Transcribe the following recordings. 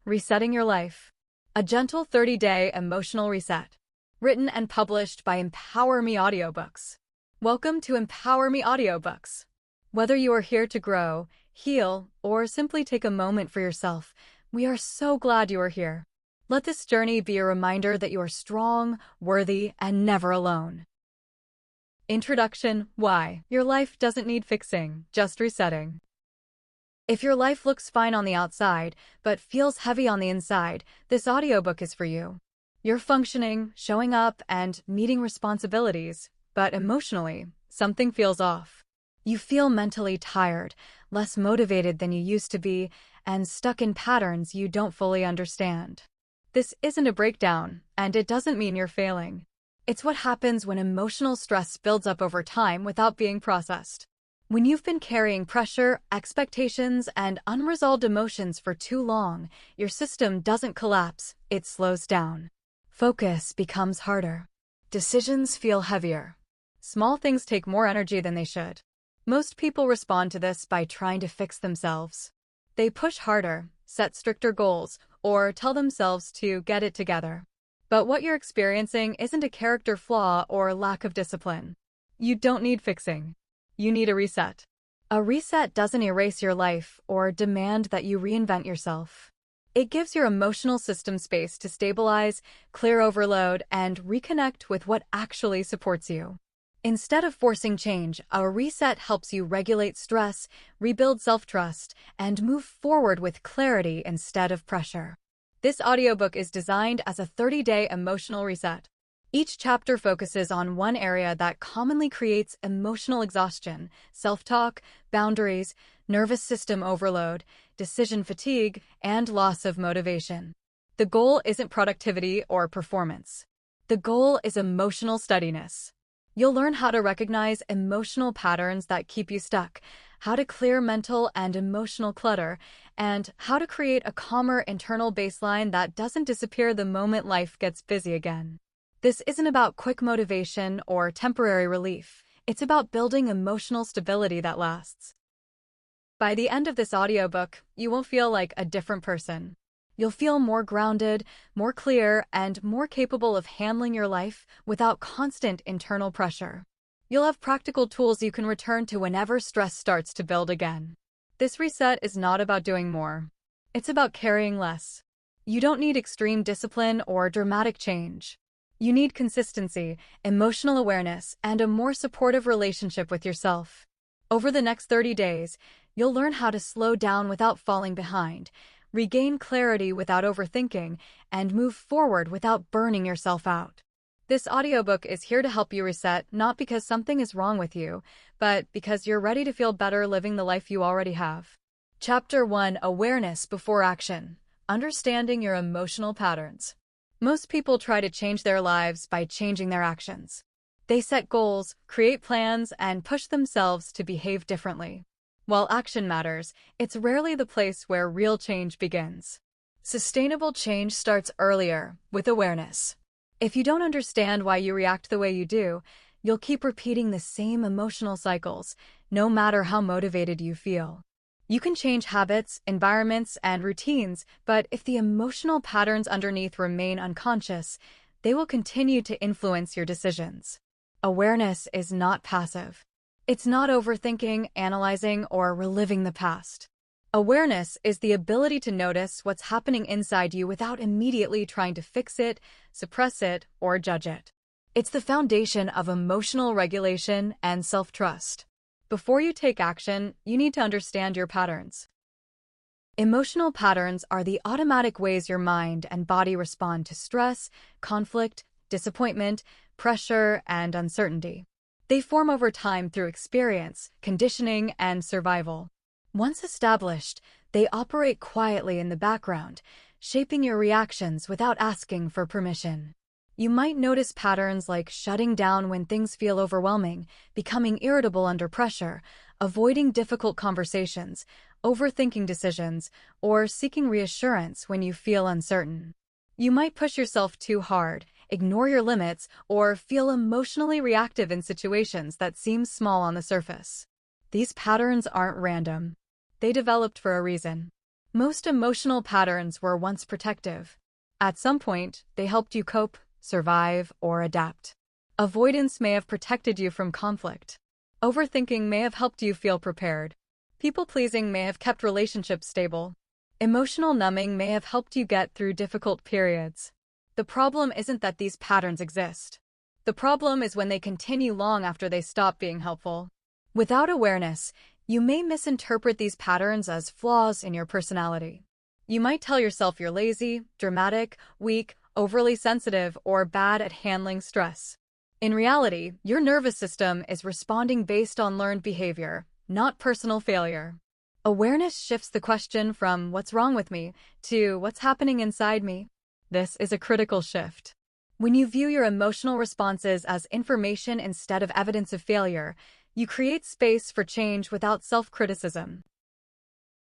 Resetting Your Life. A gentle 30-day emotional reset. Written and published by Empower Me Audiobooks. Welcome to Empower Me Audiobooks. Whether you are here to grow, heal, or simply take a moment for yourself, we are so glad you are here. Let this journey be a reminder that you are strong, worthy, and never alone. Introduction. Why? Your life doesn't need fixing, just resetting. If your life looks fine on the outside, but feels heavy on the inside, this audiobook is for you. You're functioning, showing up, and meeting responsibilities, but emotionally, something feels off. You feel mentally tired, less motivated than you used to be, and stuck in patterns you don't fully understand. This isn't a breakdown, and it doesn't mean you're failing. It's what happens when emotional stress builds up over time without being processed. When you've been carrying pressure, expectations, and unresolved emotions for too long, your system doesn't collapse, it slows down. Focus becomes harder. Decisions feel heavier. Small things take more energy than they should. Most people respond to this by trying to fix themselves. They push harder, set stricter goals, or tell themselves to get it together. But what you're experiencing isn't a character flaw or lack of discipline. You don't need fixing. You need a reset. A reset doesn't erase your life or demand that you reinvent yourself. It gives your emotional system space to stabilize, clear overload, and reconnect with what actually supports you. Instead of forcing change, a reset helps you regulate stress, rebuild self-trust, and move forward with clarity instead of pressure. This audiobook is designed as a 30-day emotional reset. Each chapter focuses on one area that commonly creates emotional exhaustion: self-talk, boundaries, nervous system overload, decision fatigue, and loss of motivation. The goal isn't productivity or performance. The goal is emotional steadiness. You'll learn how to recognize emotional patterns that keep you stuck, how to clear mental and emotional clutter, and how to create a calmer internal baseline that doesn't disappear the moment life gets busy again. This isn't about quick motivation or temporary relief. It's about building emotional stability that lasts. By the end of this audiobook, you won't feel like a different person. You'll feel more grounded, more clear, and more capable of handling your life without constant internal pressure. You'll have practical tools you can return to whenever stress starts to build again. This reset is not about doing more. It's about carrying less. You don't need extreme discipline or dramatic change. You need consistency, emotional awareness, and a more supportive relationship with yourself. Over the next 30 days, you'll learn how to slow down without falling behind, regain clarity without overthinking, and move forward without burning yourself out. This audiobook is here to help you reset, not because something is wrong with you, but because you're ready to feel better living the life you already have. Chapter 1: Awareness Before Action. Understanding Your Emotional Patterns. Most people try to change their lives by changing their actions. They set goals, create plans, and push themselves to behave differently. While action matters, it's rarely the place where real change begins. Sustainable change starts earlier, with awareness. If you don't understand why you react the way you do, you'll keep repeating the same emotional cycles, no matter how motivated you feel. You can change habits, environments, and routines, but if the emotional patterns underneath remain unconscious, they will continue to influence your decisions. Awareness is not passive. It's not overthinking, analyzing, or reliving the past. Awareness is the ability to notice what's happening inside you without immediately trying to fix it, suppress it, or judge it. It's the foundation of emotional regulation and self-trust. Before you take action, you need to understand your patterns. Emotional patterns are the automatic ways your mind and body respond to stress, conflict, disappointment, pressure, and uncertainty. They form over time through experience, conditioning, and survival. Once established, they operate quietly in the background, shaping your reactions without asking for permission. You might notice patterns like shutting down when things feel overwhelming, becoming irritable under pressure, avoiding difficult conversations, overthinking decisions, or seeking reassurance when you feel uncertain. You might push yourself too hard, ignore your limits, or feel emotionally reactive in situations that seem small on the surface. These patterns aren't random. They developed for a reason. Most emotional patterns were once protective. At some point, they helped you cope, survive, or adapt. Avoidance may have protected you from conflict. Overthinking may have helped you feel prepared. People-pleasing may have kept relationships stable. Emotional numbing may have helped you get through difficult periods. The problem isn't that these patterns exist. The problem is when they continue long after they stop being helpful. Without awareness, you may misinterpret these patterns as flaws in your personality. You might tell yourself you're lazy, dramatic, weak, overly sensitive, or bad at handling stress. In reality, your nervous system is responding based on learned behavior, not personal failure. Awareness shifts the question from "what's wrong with me" to "what's happening inside me?" This is a critical shift. When you view your emotional responses as information instead of evidence of failure, you create space for change without self-criticism.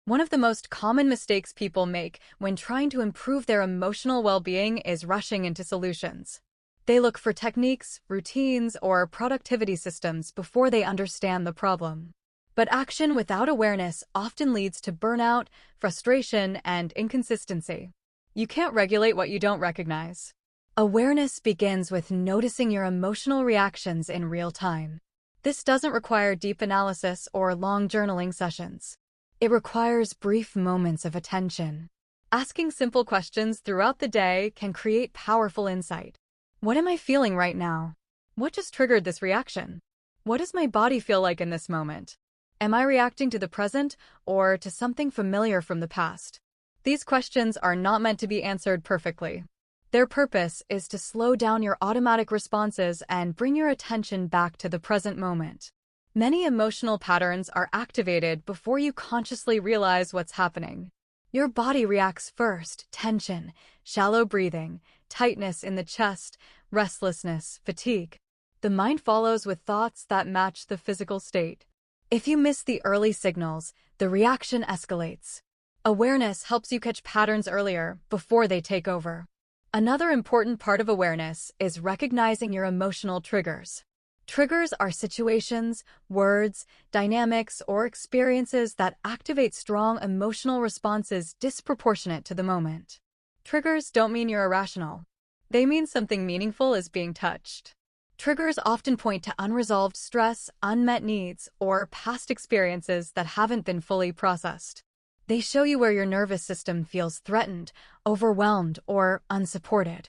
One of the most common mistakes people make when trying to improve their emotional well-being is rushing into solutions. They look for techniques, routines, or productivity systems before they understand the problem. But action without awareness often leads to burnout, frustration, and inconsistency. You can't regulate what you don't recognize. Awareness begins with noticing your emotional reactions in real time. This doesn't require deep analysis or long journaling sessions. It requires brief moments of attention. Asking simple questions throughout the day can create powerful insight. What am I feeling right now? What just triggered this reaction? What does my body feel like in this moment? Am I reacting to the present or to something familiar from the past? These questions are not meant to be answered perfectly. Their purpose is to slow down your automatic responses and bring your attention back to the present moment. Many emotional patterns are activated before you consciously realize what's happening. Your body reacts first: tension, shallow breathing, tightness in the chest, restlessness, fatigue. The mind follows with thoughts that match the physical state. If you miss the early signals, the reaction escalates. Awareness helps you catch patterns earlier, before they take over. Another important part of awareness is recognizing your emotional triggers. Triggers are situations, words, dynamics, or experiences that activate strong emotional responses disproportionate to the moment. Triggers don't mean you're irrational. They mean something meaningful is being touched. Triggers often point to unresolved stress, unmet needs, or past experiences that haven't been fully processed. They show you where your nervous system feels threatened, overwhelmed, or unsupported.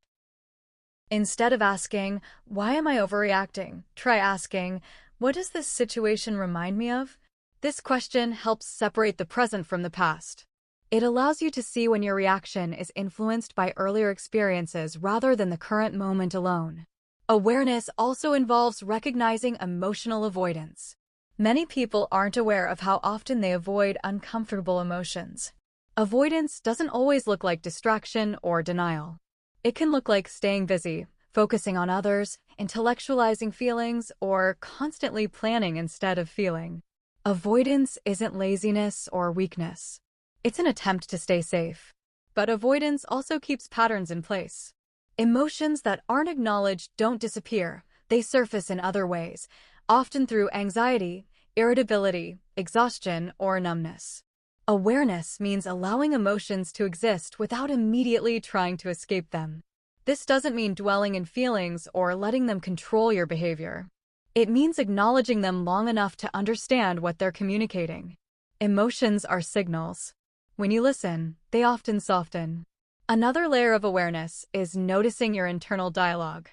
Instead of asking, "Why am I overreacting?" try asking, "What does this situation remind me of?" This question helps separate the present from the past. It allows you to see when your reaction is influenced by earlier experiences rather than the current moment alone. Awareness also involves recognizing emotional avoidance. Many people aren't aware of how often they avoid uncomfortable emotions. Avoidance doesn't always look like distraction or denial. It can look like staying busy, focusing on others, intellectualizing feelings, or constantly planning instead of feeling. Avoidance isn't laziness or weakness. It's an attempt to stay safe. But avoidance also keeps patterns in place. Emotions that aren't acknowledged don't disappear. They surface in other ways, often through anxiety, irritability, exhaustion, or numbness. Awareness means allowing emotions to exist without immediately trying to escape them. This doesn't mean dwelling in feelings or letting them control your behavior. It means acknowledging them long enough to understand what they're communicating. Emotions are signals. When you listen, they often soften. Another layer of awareness is noticing your internal dialogue.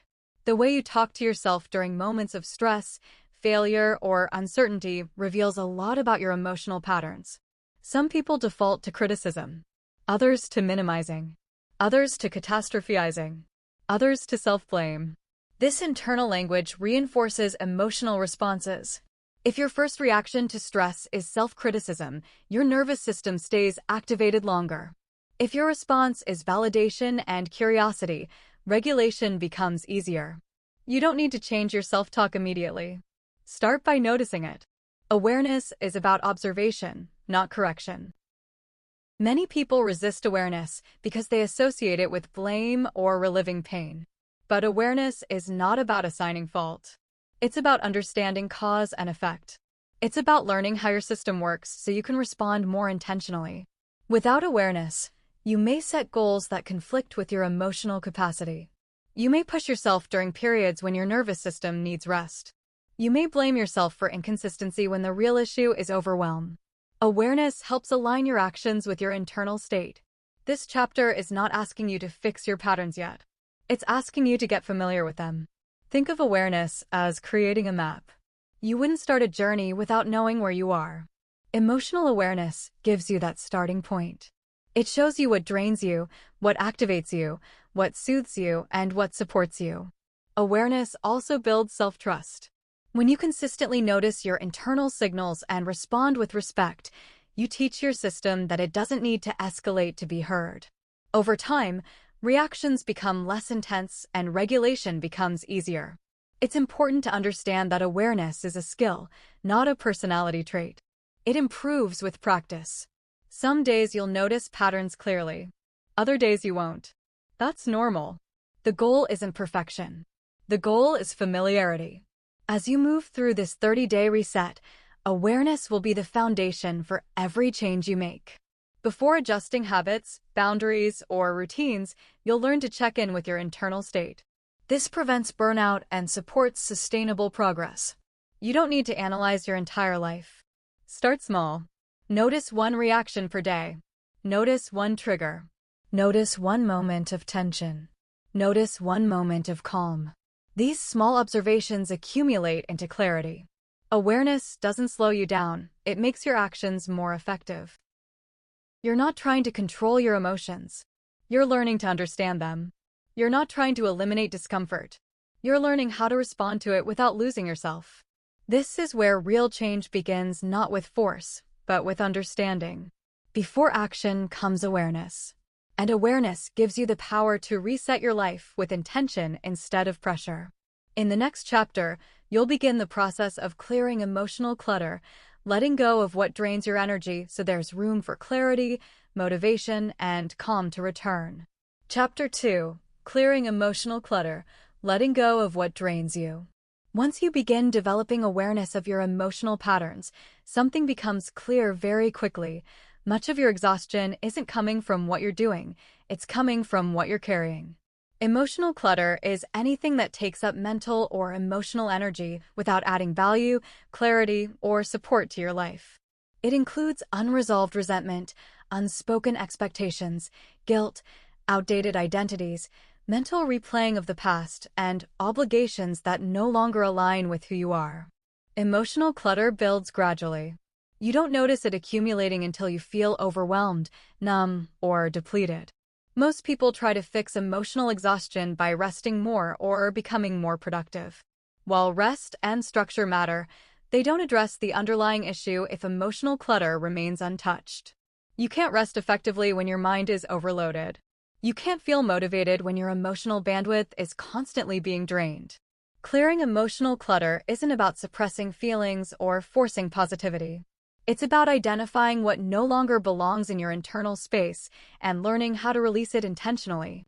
The way you talk to yourself during moments of stress, failure, or uncertainty reveals a lot about your emotional patterns. Some people default to criticism, others to minimizing, others to catastrophizing, others to self-blame. This internal language reinforces emotional responses. If your first reaction to stress is self-criticism, your nervous system stays activated longer. If your response is validation and curiosity, regulation becomes easier. You don't need to change your self-talk immediately. Start by noticing it. Awareness is about observation, not correction. Many people resist awareness because they associate it with blame or reliving pain. But awareness is not about assigning fault. It's about understanding cause and effect. It's about learning how your system works so you can respond more intentionally. Without awareness, you may set goals that conflict with your emotional capacity. You may push yourself during periods when your nervous system needs rest. You may blame yourself for inconsistency when the real issue is overwhelm. Awareness helps align your actions with your internal state. This chapter is not asking you to fix your patterns yet. It's asking you to get familiar with them. Think of awareness as creating a map. You wouldn't start a journey without knowing where you are. Emotional awareness gives you that starting point. It shows you what drains you, what activates you, what soothes you, and what supports you. Awareness also builds self-trust. When you consistently notice your internal signals and respond with respect, you teach your system that it doesn't need to escalate to be heard. Over time, reactions become less intense and regulation becomes easier. It's important to understand that awareness is a skill, not a personality trait. It improves with practice. Some days you'll notice patterns clearly. Other days you won't. That's normal. The goal isn't perfection. The goal is familiarity. As you move through this 30-day reset, awareness will be the foundation for every change you make. Before adjusting habits, boundaries, or routines, you'll learn to check in with your internal state. This prevents burnout and supports sustainable progress. You don't need to analyze your entire life. Start small. Notice one reaction per day. Notice one trigger. Notice one moment of tension. Notice one moment of calm. These small observations accumulate into clarity. Awareness doesn't slow you down, it makes your actions more effective. You're not trying to control your emotions. You're learning to understand them. You're not trying to eliminate discomfort. You're learning how to respond to it without losing yourself. This is where real change begins, not with force, but with understanding. Before action comes awareness. And awareness gives you the power to reset your life with intention instead of pressure. In the next chapter, you'll begin the process of clearing emotional clutter, letting go of what drains your energy so there's room for clarity, motivation, and calm to return. Chapter 2: Clearing Emotional Clutter, Letting Go of What Drains You. Once you begin developing awareness of your emotional patterns, something becomes clear very quickly. Much of your exhaustion isn't coming from what you're doing, it's coming from what you're carrying. Emotional clutter is anything that takes up mental or emotional energy without adding value, clarity, or support to your life. It includes unresolved resentment, unspoken expectations, guilt, outdated identities, mental replaying of the past, and obligations that no longer align with who you are. Emotional clutter builds gradually. You don't notice it accumulating until you feel overwhelmed, numb, or depleted. Most people try to fix emotional exhaustion by resting more or becoming more productive. While rest and structure matter, they don't address the underlying issue if emotional clutter remains untouched. You can't rest effectively when your mind is overloaded. You can't feel motivated when your emotional bandwidth is constantly being drained. Clearing emotional clutter isn't about suppressing feelings or forcing positivity. It's about identifying what no longer belongs in your internal space and learning how to release it intentionally.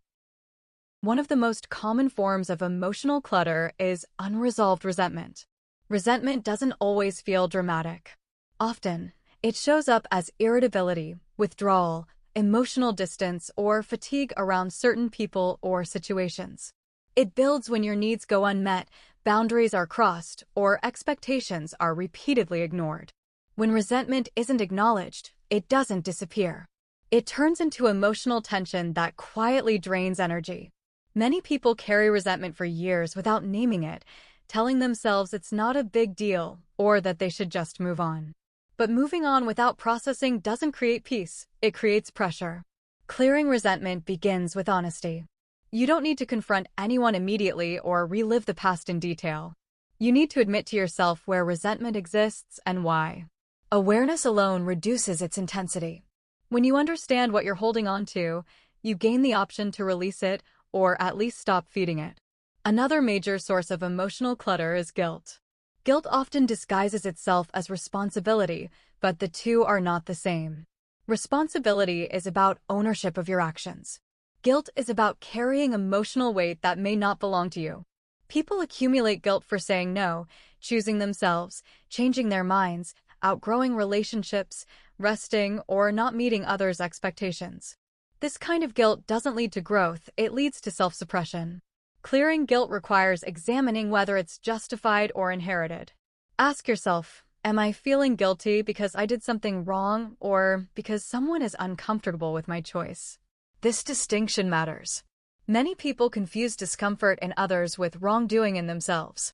One of the most common forms of emotional clutter is unresolved resentment. Resentment doesn't always feel dramatic. Often, it shows up as irritability, withdrawal, emotional distance, or fatigue around certain people or situations. It builds when your needs go unmet, boundaries are crossed, or expectations are repeatedly ignored. When resentment isn't acknowledged, it doesn't disappear. It turns into emotional tension that quietly drains energy. Many people carry resentment for years without naming it, telling themselves it's not a big deal or that they should just move on. But moving on without processing doesn't create peace, it creates pressure. Clearing resentment begins with honesty. You don't need to confront anyone immediately or relive the past in detail. You need to admit to yourself where resentment exists and why. Awareness alone reduces its intensity. When you understand what you're holding on to, you gain the option to release it or at least stop feeding it. Another major source of emotional clutter is guilt. Guilt often disguises itself as responsibility, but the two are not the same. Responsibility is about ownership of your actions. Guilt is about carrying emotional weight that may not belong to you. People accumulate guilt for saying no, choosing themselves, changing their minds, outgrowing relationships, resting, or not meeting others' expectations. This kind of guilt doesn't lead to growth, it leads to self-suppression. Clearing guilt requires examining whether it's justified or inherited. Ask yourself, am I feeling guilty because I did something wrong or because someone is uncomfortable with my choice? This distinction matters. Many people confuse discomfort in others with wrongdoing in themselves.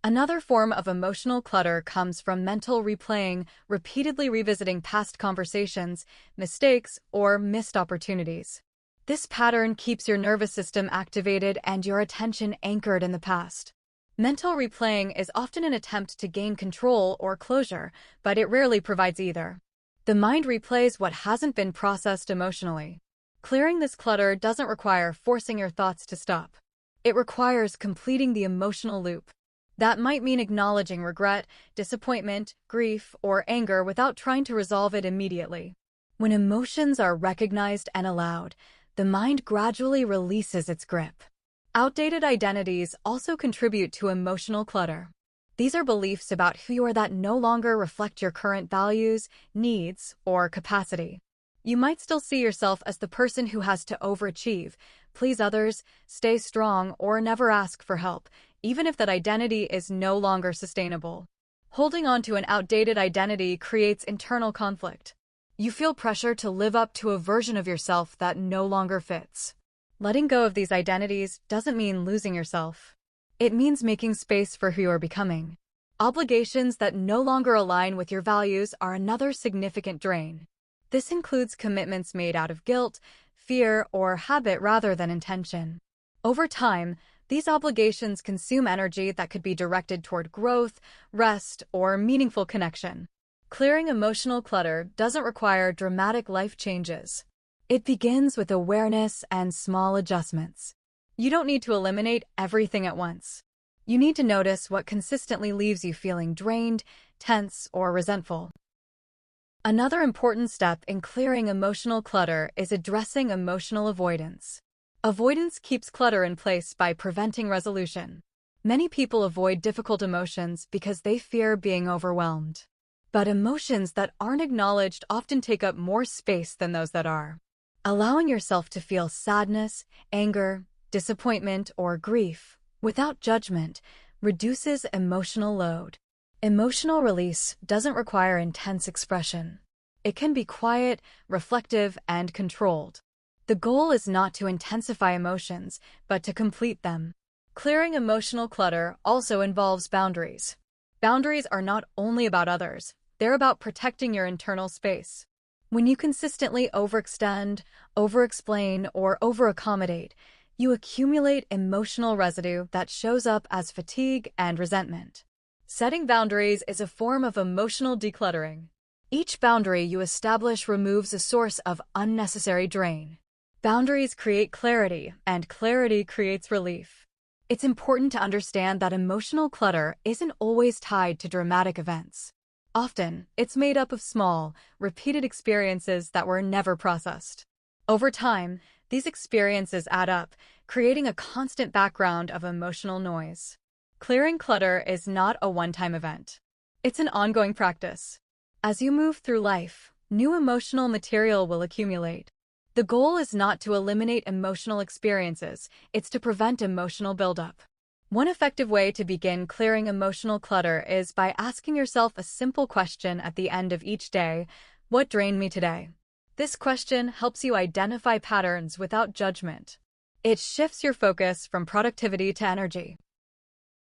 Another form of emotional clutter comes from mental replaying, repeatedly revisiting past conversations, mistakes, or missed opportunities. This pattern keeps your nervous system activated and your attention anchored in the past. Mental replaying is often an attempt to gain control or closure, but it rarely provides either. The mind replays what hasn't been processed emotionally. Clearing this clutter doesn't require forcing your thoughts to stop. It requires completing the emotional loop. That might mean acknowledging regret, disappointment, grief, or anger without trying to resolve it immediately. When emotions are recognized and allowed, the mind gradually releases its grip. Outdated identities also contribute to emotional clutter. These are beliefs about who you are that no longer reflect your current values, needs, or capacity. You might still see yourself as the person who has to overachieve, please others, stay strong, or never ask for help, even if that identity is no longer sustainable. Holding on to an outdated identity creates internal conflict. You feel pressure to live up to a version of yourself that no longer fits. Letting go of these identities doesn't mean losing yourself. It means making space for who you are becoming. Obligations that no longer align with your values are another significant drain. This includes commitments made out of guilt, fear, or habit rather than intention. Over time, these obligations consume energy that could be directed toward growth, rest, or meaningful connection. Clearing emotional clutter doesn't require dramatic life changes. It begins with awareness and small adjustments. You don't need to eliminate everything at once. You need to notice what consistently leaves you feeling drained, tense, or resentful. Another important step in clearing emotional clutter is addressing emotional avoidance. Avoidance keeps clutter in place by preventing resolution. Many people avoid difficult emotions because they fear being overwhelmed. But emotions that aren't acknowledged often take up more space than those that are. Allowing yourself to feel sadness, anger, disappointment, or grief without judgment reduces emotional load. Emotional release doesn't require intense expression. It can be quiet, reflective, and controlled. The goal is not to intensify emotions, but to complete them. Clearing emotional clutter also involves boundaries. Boundaries are not only about others, they're about protecting your internal space. When you consistently overextend, overexplain, or overaccommodate, you accumulate emotional residue that shows up as fatigue and resentment. Setting boundaries is a form of emotional decluttering. Each boundary you establish removes a source of unnecessary drain. Boundaries create clarity, and clarity creates relief. It's important to understand that emotional clutter isn't always tied to dramatic events. Often, it's made up of small, repeated experiences that were never processed. Over time, these experiences add up, creating a constant background of emotional noise. Clearing clutter is not a one-time event. It's an ongoing practice. As you move through life, new emotional material will accumulate. The goal is not to eliminate emotional experiences, it's to prevent emotional buildup. One effective way to begin clearing emotional clutter is by asking yourself a simple question at the end of each day: what drained me today? This question helps you identify patterns without judgment. It shifts your focus from productivity to energy.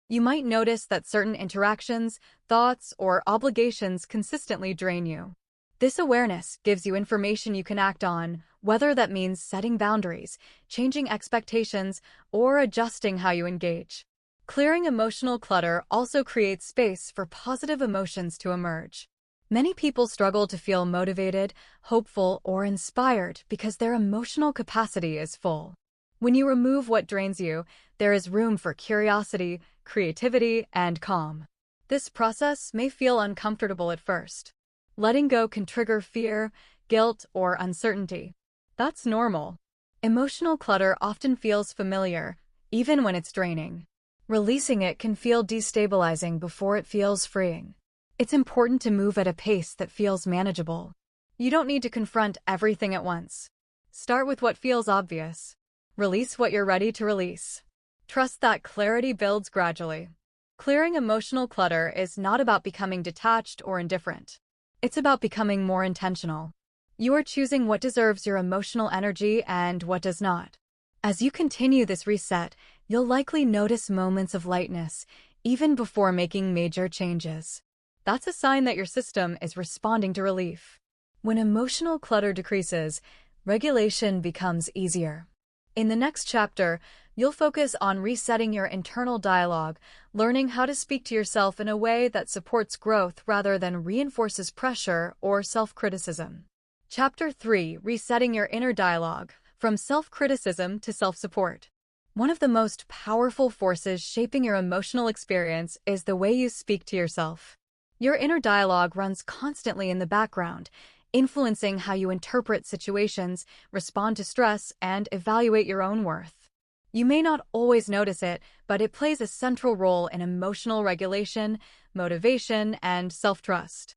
You might notice that certain interactions, thoughts, or obligations consistently drain you. This awareness gives you information you can act on, whether that means setting boundaries, changing expectations, or adjusting how you engage. Clearing emotional clutter also creates space for positive emotions to emerge. Many people struggle to feel motivated, hopeful, or inspired because their emotional capacity is full. When you remove what drains you, there is room for curiosity, creativity, and calm. This process may feel uncomfortable at first. Letting go can trigger fear, guilt, or uncertainty. That's normal. Emotional clutter often feels familiar, even when it's draining. Releasing it can feel destabilizing before it feels freeing. It's important to move at a pace that feels manageable. You don't need to confront everything at once. Start with what feels obvious. Release what you're ready to release. Trust that clarity builds gradually. Clearing emotional clutter is not about becoming detached or indifferent. It's about becoming more intentional. You are choosing what deserves your emotional energy and what does not. As you continue this reset, you'll likely notice moments of lightness, even before making major changes. That's a sign that your system is responding to relief. When emotional clutter decreases, regulation becomes easier. In the next chapter, you'll focus on resetting your internal dialogue, learning how to speak to yourself in a way that supports growth rather than reinforces pressure or self-criticism. Chapter 3: Resetting Your Inner Dialogue, From Self-Criticism to Self-Support. One of the most powerful forces shaping your emotional experience is the way you speak to yourself. Your inner dialogue runs constantly in the background, influencing how you interpret situations, respond to stress, and evaluate your own worth. You may not always notice it, but it plays a central role in emotional regulation, motivation, and self-trust.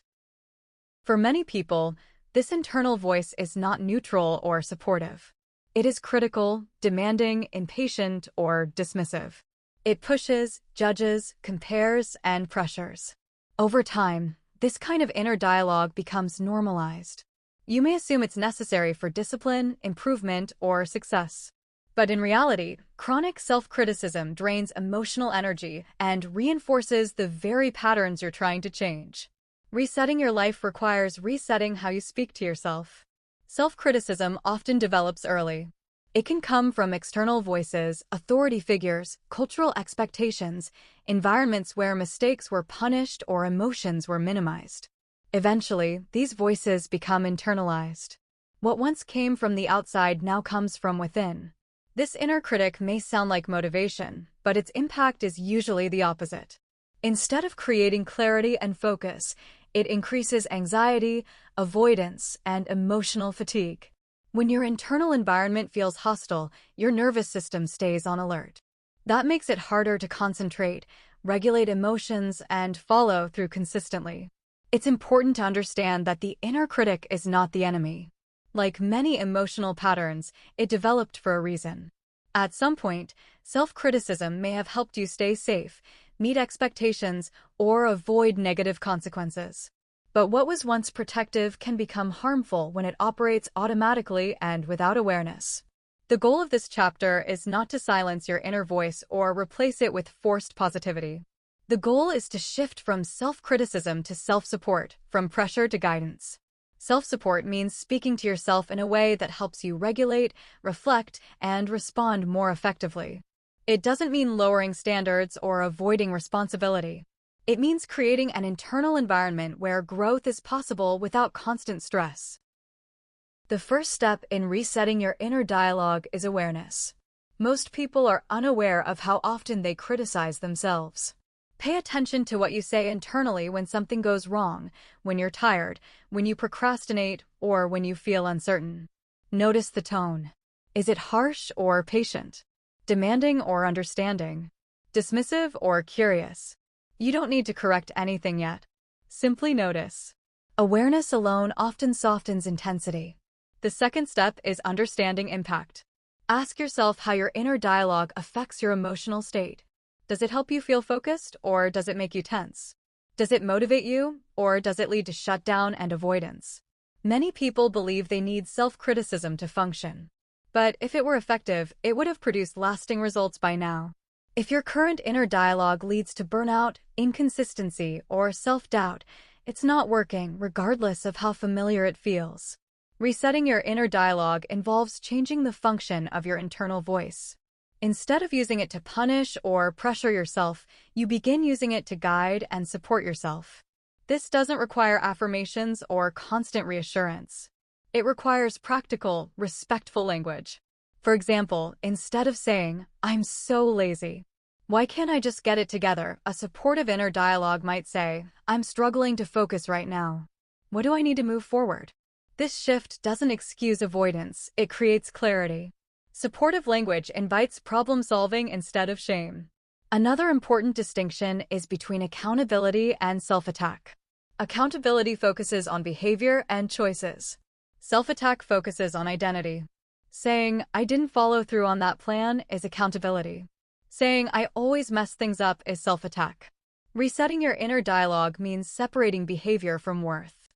For many people, this internal voice is not neutral or supportive. It is critical, demanding, impatient, or dismissive. It pushes, judges, compares, and pressures. Over time, this kind of inner dialogue becomes normalized. You may assume it's necessary for discipline, improvement, or success. But in reality, chronic self-criticism drains emotional energy and reinforces the very patterns you're trying to change. Resetting your life requires resetting how you speak to yourself. Self-criticism often develops early. It can come from external voices, authority figures, cultural expectations, environments where mistakes were punished or emotions were minimized. Eventually, these voices become internalized. What once came from the outside now comes from within. This inner critic may sound like motivation, but its impact is usually the opposite. Instead of creating clarity and focus, it increases anxiety, avoidance, and emotional fatigue. When your internal environment feels hostile, your nervous system stays on alert. That makes it harder to concentrate, regulate emotions, and follow through consistently. It's important to understand that the inner critic is not the enemy. Like many emotional patterns, it developed for a reason. At some point, self-criticism may have helped you stay safe, meet expectations, or avoid negative consequences. But what was once protective can become harmful when it operates automatically and without awareness. The goal of this chapter is not to silence your inner voice or replace it with forced positivity. The goal is to shift from self-criticism to self-support, from pressure to guidance. Self-support means speaking to yourself in a way that helps you regulate, reflect, and respond more effectively. It doesn't mean lowering standards or avoiding responsibility. It means creating an internal environment where growth is possible without constant stress. The first step in resetting your inner dialogue is awareness. Most people are unaware of how often they criticize themselves. Pay attention to what you say internally when something goes wrong, when you're tired, when you procrastinate, or when you feel uncertain. Notice the tone. Is it harsh or patient? Demanding or understanding? Dismissive or curious? You don't need to correct anything yet. Simply notice. Awareness alone often softens intensity. The second step is understanding impact. Ask yourself how your inner dialogue affects your emotional state. Does it help you feel focused, or does it make you tense? Does it motivate you, or does it lead to shutdown and avoidance? Many people believe they need self-criticism to function. But if it were effective, it would have produced lasting results by now. If your current inner dialogue leads to burnout, inconsistency, or self-doubt, it's not working, regardless of how familiar it feels. Resetting your inner dialogue involves changing the function of your internal voice. Instead of using it to punish or pressure yourself, you begin using it to guide and support yourself. This doesn't require affirmations or constant reassurance. It requires practical, respectful language. For example, instead of saying, "I'm so lazy. Why can't I just get it together?" a supportive inner dialogue might say, "I'm struggling to focus right now. What do I need to move forward?" This shift doesn't excuse avoidance, it creates clarity. Supportive language invites problem-solving instead of shame. Another important distinction is between accountability and self-attack. Accountability focuses on behavior and choices. Self-attack focuses on identity. Saying, "I didn't follow through on that plan" is accountability. Saying, "I always mess things up" is self-attack. Resetting your inner dialogue means separating behavior from worth.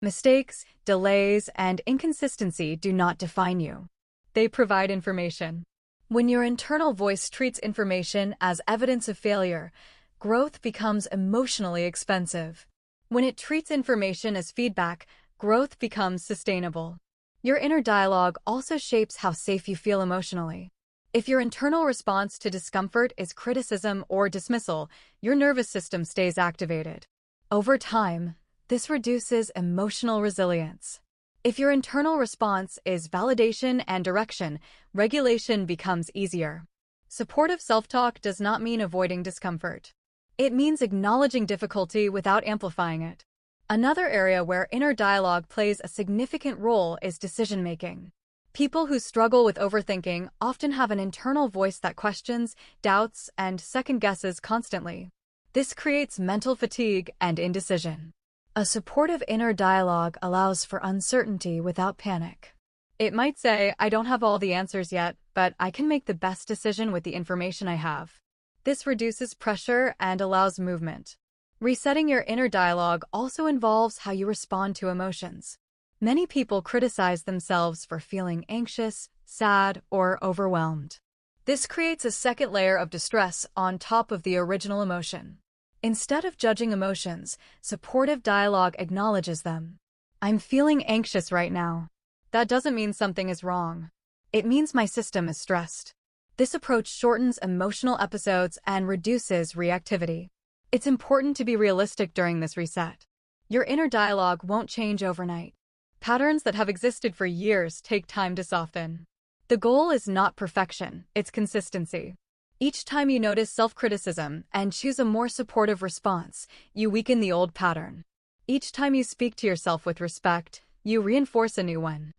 Mistakes, delays, and inconsistency do not define you. They provide information. When your internal voice treats information as evidence of failure, growth becomes emotionally expensive. When it treats information as feedback, growth becomes sustainable. Your inner dialogue also shapes how safe you feel emotionally. If your internal response to discomfort is criticism or dismissal, your nervous system stays activated. Over time, this reduces emotional resilience. If your internal response is validation and direction, regulation becomes easier. Supportive self-talk does not mean avoiding discomfort. It means acknowledging difficulty without amplifying it. Another area where inner dialogue plays a significant role is decision-making. People who struggle with overthinking often have an internal voice that questions, doubts, and second-guesses constantly. This creates mental fatigue and indecision. A supportive inner dialogue allows for uncertainty without panic. It might say, "I don't have all the answers yet, but I can make the best decision with the information I have." This reduces pressure and allows movement. Resetting your inner dialogue also involves how you respond to emotions. Many people criticize themselves for feeling anxious, sad, or overwhelmed. This creates a second layer of distress on top of the original emotion. Instead of judging emotions, supportive dialogue acknowledges them. "I'm feeling anxious right now. That doesn't mean something is wrong. It means my system is stressed." This approach shortens emotional episodes and reduces reactivity. It's important to be realistic during this reset. Your inner dialogue won't change overnight. Patterns that have existed for years take time to soften. The goal is not perfection, it's consistency. Each time you notice self-criticism and choose a more supportive response, you weaken the old pattern. Each time you speak to yourself with respect, you reinforce a new one.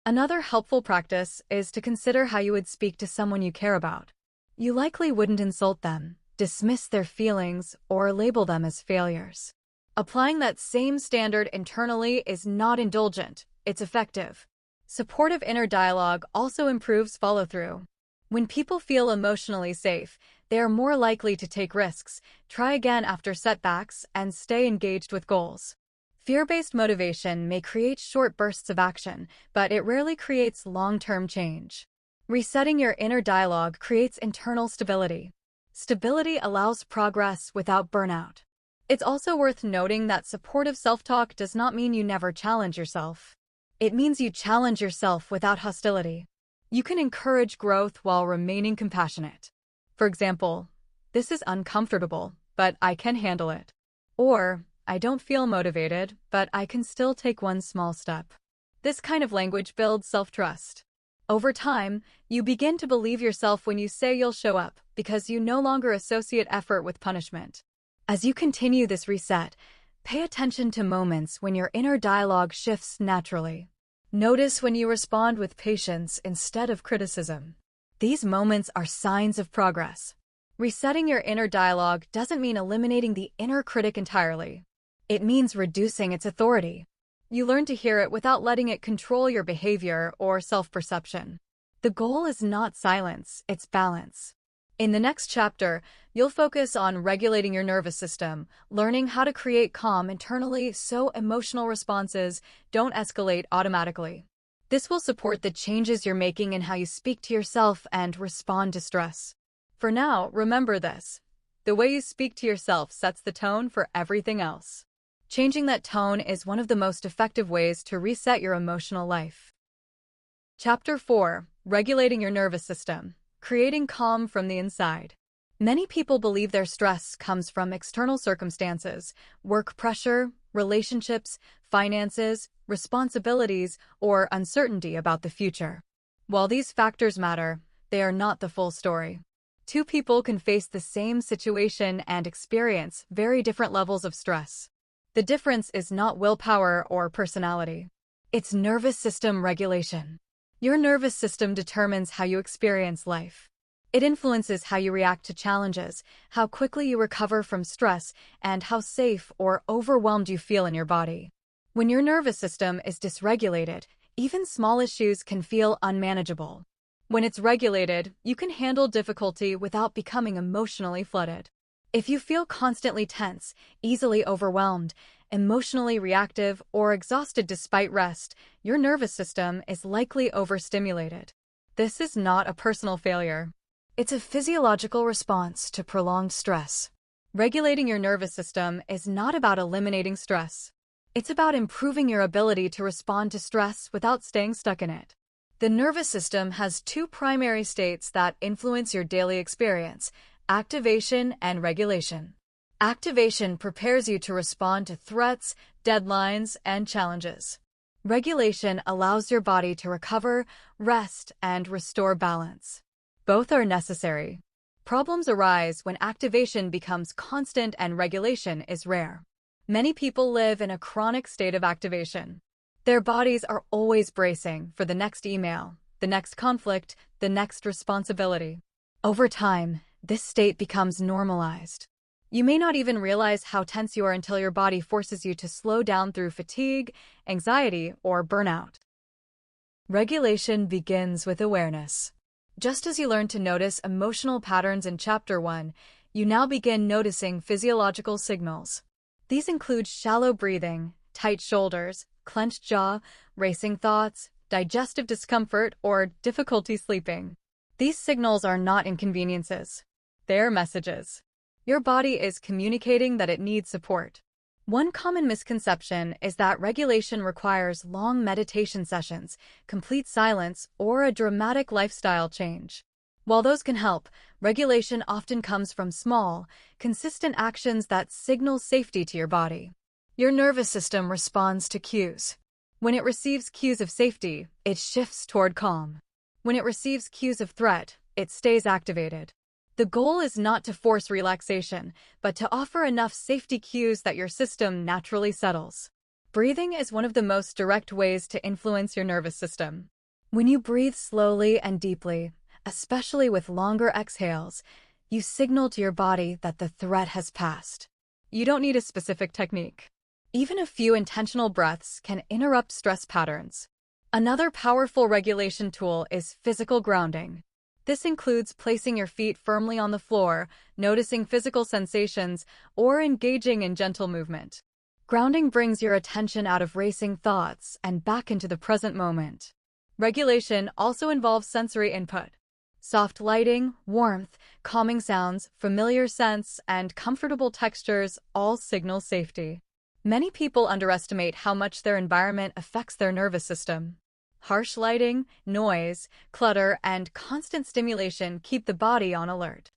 Another helpful practice is to consider how you would speak to someone you care about. You likely wouldn't insult them, dismiss their feelings, or label them as failures. Applying that same standard internally is not indulgent, it's effective. Supportive inner dialogue also improves follow-through. When people feel emotionally safe, they are more likely to take risks, try again after setbacks, and stay engaged with goals. Fear-based motivation may create short bursts of action, but it rarely creates long-term change. Resetting your inner dialogue creates internal stability. Stability allows progress without burnout. It's also worth noting that supportive self-talk does not mean you never challenge yourself. It means you challenge yourself without hostility. You can encourage growth while remaining compassionate. For example, "This is uncomfortable, but I can handle it." Or, "I don't feel motivated, but I can still take one small step." This kind of language builds self-trust. Over time, you begin to believe yourself when you say you'll show up, because you no longer associate effort with punishment. As you continue this reset, pay attention to moments when your inner dialogue shifts naturally. Notice when you respond with patience instead of criticism. These moments are signs of progress. Resetting your inner dialogue doesn't mean eliminating the inner critic entirely. It means reducing its authority. You learn to hear it without letting it control your behavior or self-perception. The goal is not silence, it's balance. In the next chapter, you'll focus on regulating your nervous system, learning how to create calm internally so emotional responses don't escalate automatically. This will support the changes you're making in how you speak to yourself and respond to stress. For now, remember this: the way you speak to yourself sets the tone for everything else. Changing that tone is one of the most effective ways to reset your emotional life. Chapter 4: Regulating your nervous system. Creating calm from the inside. Many people believe their stress comes from external circumstances, work pressure, relationships, finances, responsibilities, or uncertainty about the future. While these factors matter, they are not the full story. Two people can face the same situation and experience very different levels of stress. The difference is not willpower or personality. It's nervous system regulation. Your nervous system determines how you experience life. It influences how you react to challenges, how quickly you recover from stress, and how safe or overwhelmed you feel in your body. When your nervous system is dysregulated, even small issues can feel unmanageable. When it's regulated, you can handle difficulty without becoming emotionally flooded. If you feel constantly tense, easily overwhelmed, emotionally reactive, or exhausted despite rest, your nervous system is likely overstimulated. This is not a personal failure. It's a physiological response to prolonged stress. Regulating your nervous system is not about eliminating stress. It's about improving your ability to respond to stress without staying stuck in it. The nervous system has two primary states that influence your daily experience: activation and regulation. Activation prepares you to respond to threats, deadlines, and challenges. Regulation allows your body to recover, rest, and restore balance. Both are necessary. Problems arise when activation becomes constant and regulation is rare. Many people live in a chronic state of activation. Their bodies are always bracing for the next email, the next conflict, the next responsibility. Over time, this state becomes normalized. You may not even realize how tense you are until your body forces you to slow down through fatigue, anxiety, or burnout. Regulation begins with awareness. Just as you learned to notice emotional patterns in Chapter 1, you now begin noticing physiological signals. These include shallow breathing, tight shoulders, clenched jaw, racing thoughts, digestive discomfort, or difficulty sleeping. These signals are not inconveniences. They are messages. Your body is communicating that it needs support. One common misconception is that regulation requires long meditation sessions, complete silence, or a dramatic lifestyle change. While those can help, regulation often comes from small, consistent actions that signal safety to your body. Your nervous system responds to cues. When it receives cues of safety, it shifts toward calm. When it receives cues of threat, it stays activated. The goal is not to force relaxation, but to offer enough safety cues that your system naturally settles. Breathing is one of the most direct ways to influence your nervous system. When you breathe slowly and deeply, especially with longer exhales, you signal to your body that the threat has passed. You don't need a specific technique. Even a few intentional breaths can interrupt stress patterns. Another powerful regulation tool is physical grounding. This includes placing your feet firmly on the floor, noticing physical sensations, or engaging in gentle movement. Grounding brings your attention out of racing thoughts and back into the present moment. Regulation also involves sensory input. Soft lighting, warmth, calming sounds, familiar scents, and comfortable textures all signal safety. Many people underestimate how much their environment affects their nervous system. Harsh lighting, noise, clutter, and constant stimulation keep the body on alert.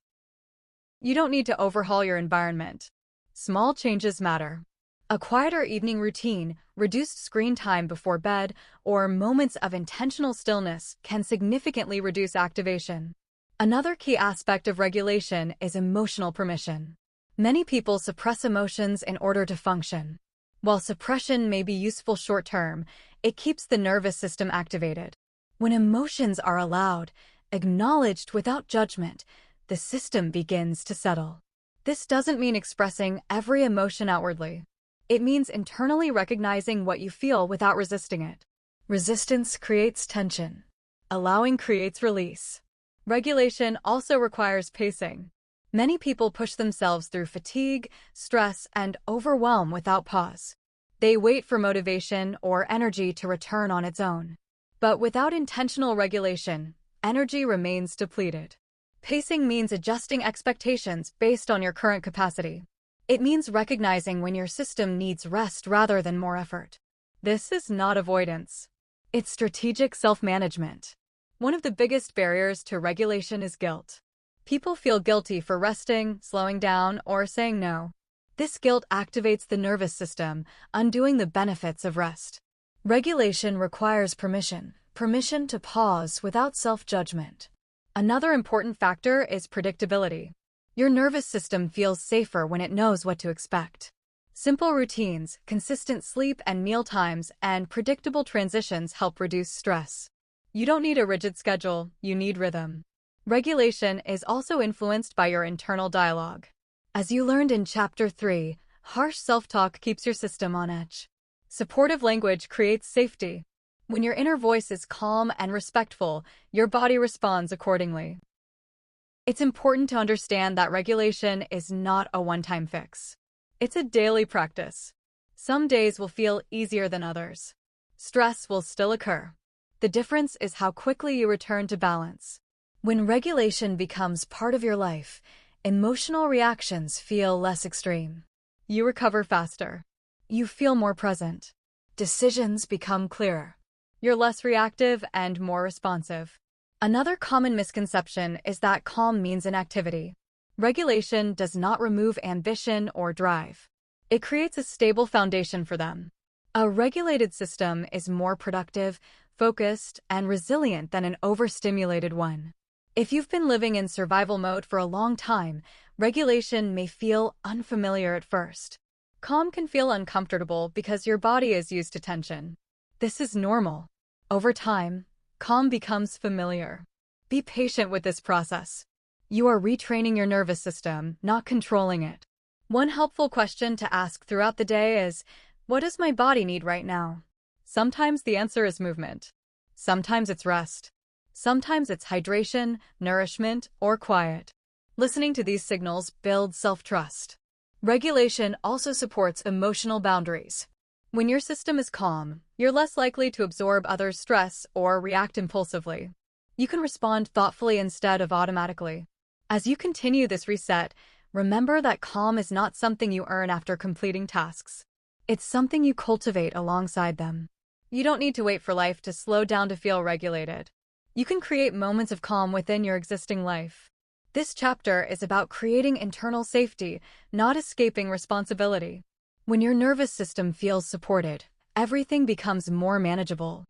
You don't need to overhaul your environment. Small changes matter. A quieter evening routine, reduced screen time before bed, or moments of intentional stillness can significantly reduce activation. Another key aspect of regulation is emotional permission. Many people suppress emotions in order to function. While suppression may be useful short-term, it keeps the nervous system activated. When emotions are allowed, acknowledged without judgment, the system begins to settle. This doesn't mean expressing every emotion outwardly. It means internally recognizing what you feel without resisting it. Resistance creates tension. Allowing creates release. Regulation also requires pacing. Many people push themselves through fatigue, stress, and overwhelm without pause. They wait for motivation or energy to return on its own. But without intentional regulation, energy remains depleted. Pacing means adjusting expectations based on your current capacity. It means recognizing when your system needs rest rather than more effort. This is not avoidance. It's strategic self-management. One of the biggest barriers to regulation is guilt. People feel guilty for resting, slowing down, or saying no. This guilt activates the nervous system, undoing the benefits of rest. Regulation requires permission to pause without self-judgment. Another important factor is predictability. Your nervous system feels safer when it knows what to expect. Simple routines, consistent sleep and meal times, and predictable transitions help reduce stress. You don't need a rigid schedule, you need rhythm. Regulation is also influenced by your internal dialogue. As you learned in Chapter 3, harsh self-talk keeps your system on edge. Supportive language creates safety. When your inner voice is calm and respectful, your body responds accordingly. It's important to understand that regulation is not a one-time fix. It's a daily practice. Some days will feel easier than others. Stress will still occur. The difference is how quickly you return to balance. When regulation becomes part of your life, emotional reactions feel less extreme. You recover faster. You feel more present. Decisions become clearer. You're less reactive and more responsive. Another common misconception is that calm means inactivity. Regulation does not remove ambition or drive. It creates a stable foundation for them. A regulated system is more productive, focused, and resilient than an overstimulated one. If you've been living in survival mode for a long time, regulation may feel unfamiliar at first. Calm can feel uncomfortable because your body is used to tension. This is normal. Over time, calm becomes familiar. Be patient with this process. You are retraining your nervous system, not controlling it. One helpful question to ask throughout the day is, what does my body need right now? Sometimes the answer is movement. Sometimes it's rest. Sometimes it's hydration, nourishment, or quiet. Listening to these signals builds self-trust. Regulation also supports emotional boundaries. When your system is calm, you're less likely to absorb others' stress or react impulsively. You can respond thoughtfully instead of automatically. As you continue this reset, remember that calm is not something you earn after completing tasks. It's something you cultivate alongside them. You don't need to wait for life to slow down to feel regulated. You can create moments of calm within your existing life. This chapter is about creating internal safety, not escaping responsibility. When your nervous system feels supported, everything becomes more manageable.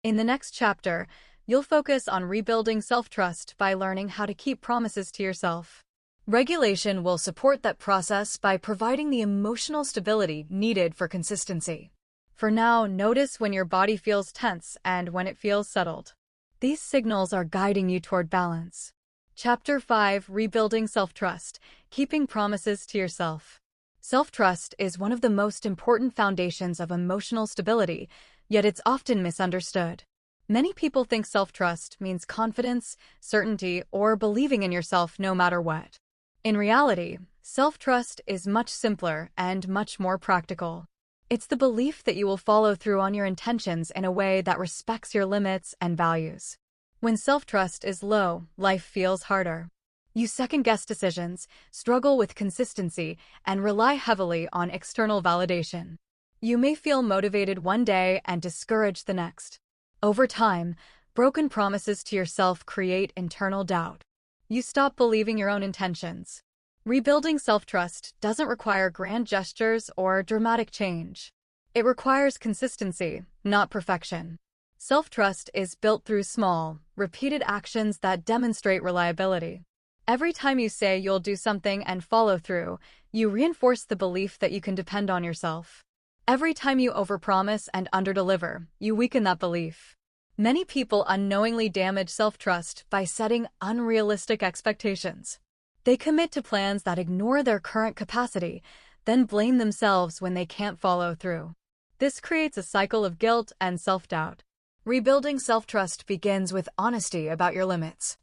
In the next chapter, you'll focus on rebuilding self-trust by learning how to keep promises to yourself. Regulation will support that process by providing the emotional stability needed for consistency. For now, notice when your body feels tense and when it feels settled. These signals are guiding you toward balance. Chapter 5: Rebuilding Self-Trust, Keeping Promises to Yourself. Self-trust is one of the most important foundations of emotional stability, yet it's often misunderstood. Many people think self-trust means confidence, certainty, or believing in yourself no matter what. In reality, self-trust is much simpler and much more practical. It's the belief that you will follow through on your intentions in a way that respects your limits and values. When self-trust is low, life feels harder. You second-guess decisions, struggle with consistency, and rely heavily on external validation. You may feel motivated one day and discouraged the next. Over time, broken promises to yourself create internal doubt. You stop believing your own intentions. Rebuilding self-trust doesn't require grand gestures or dramatic change. It requires consistency, not perfection. Self-trust is built through small, repeated actions that demonstrate reliability. Every time you say you'll do something and follow through, you reinforce the belief that you can depend on yourself. Every time you overpromise and underdeliver, you weaken that belief. Many people unknowingly damage self-trust by setting unrealistic expectations. They commit to plans that ignore their current capacity, then blame themselves when they can't follow through. This creates a cycle of guilt and self-doubt. Rebuilding self-trust begins with honesty about your limits.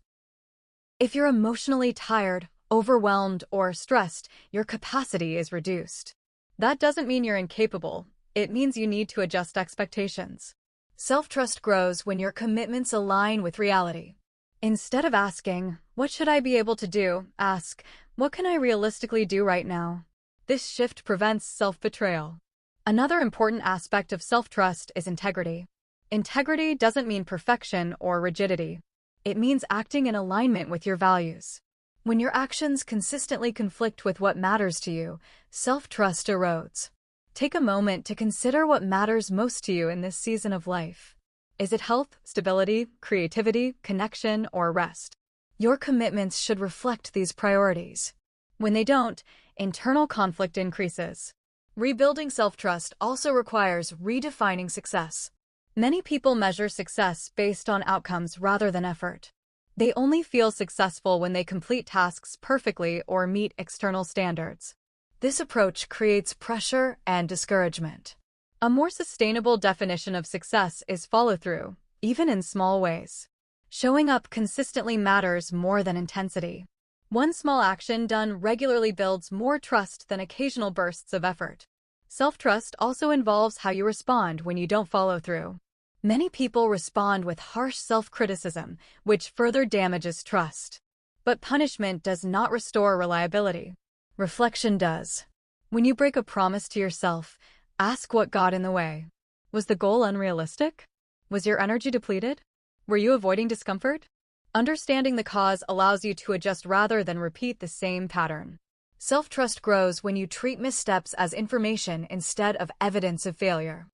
If you're emotionally tired, overwhelmed, or stressed, your capacity is reduced. That doesn't mean you're incapable. It means you need to adjust expectations. Self-trust grows when your commitments align with reality. Instead of asking, "What should I be able to do?" ask, "What can I realistically do right now?" This shift prevents self-betrayal. Another important aspect of self-trust is integrity. Integrity doesn't mean perfection or rigidity. It means acting in alignment with your values. When your actions consistently conflict with what matters to you, self-trust erodes. Take a moment to consider what matters most to you in this season of life. Is it health, stability, creativity, connection, or rest? Your commitments should reflect these priorities. When they don't, internal conflict increases. Rebuilding self-trust also requires redefining success. Many people measure success based on outcomes rather than effort. They only feel successful when they complete tasks perfectly or meet external standards. This approach creates pressure and discouragement. A more sustainable definition of success is follow-through, even in small ways. Showing up consistently matters more than intensity. One small action done regularly builds more trust than occasional bursts of effort. Self-trust also involves how you respond when you don't follow through. Many people respond with harsh self-criticism, which further damages trust. But punishment does not restore reliability. Reflection does. When you break a promise to yourself, ask what got in the way. Was the goal unrealistic? Was your energy depleted? Were you avoiding discomfort? Understanding the cause allows you to adjust rather than repeat the same pattern. Self-trust grows when you treat missteps as information instead of evidence of failure.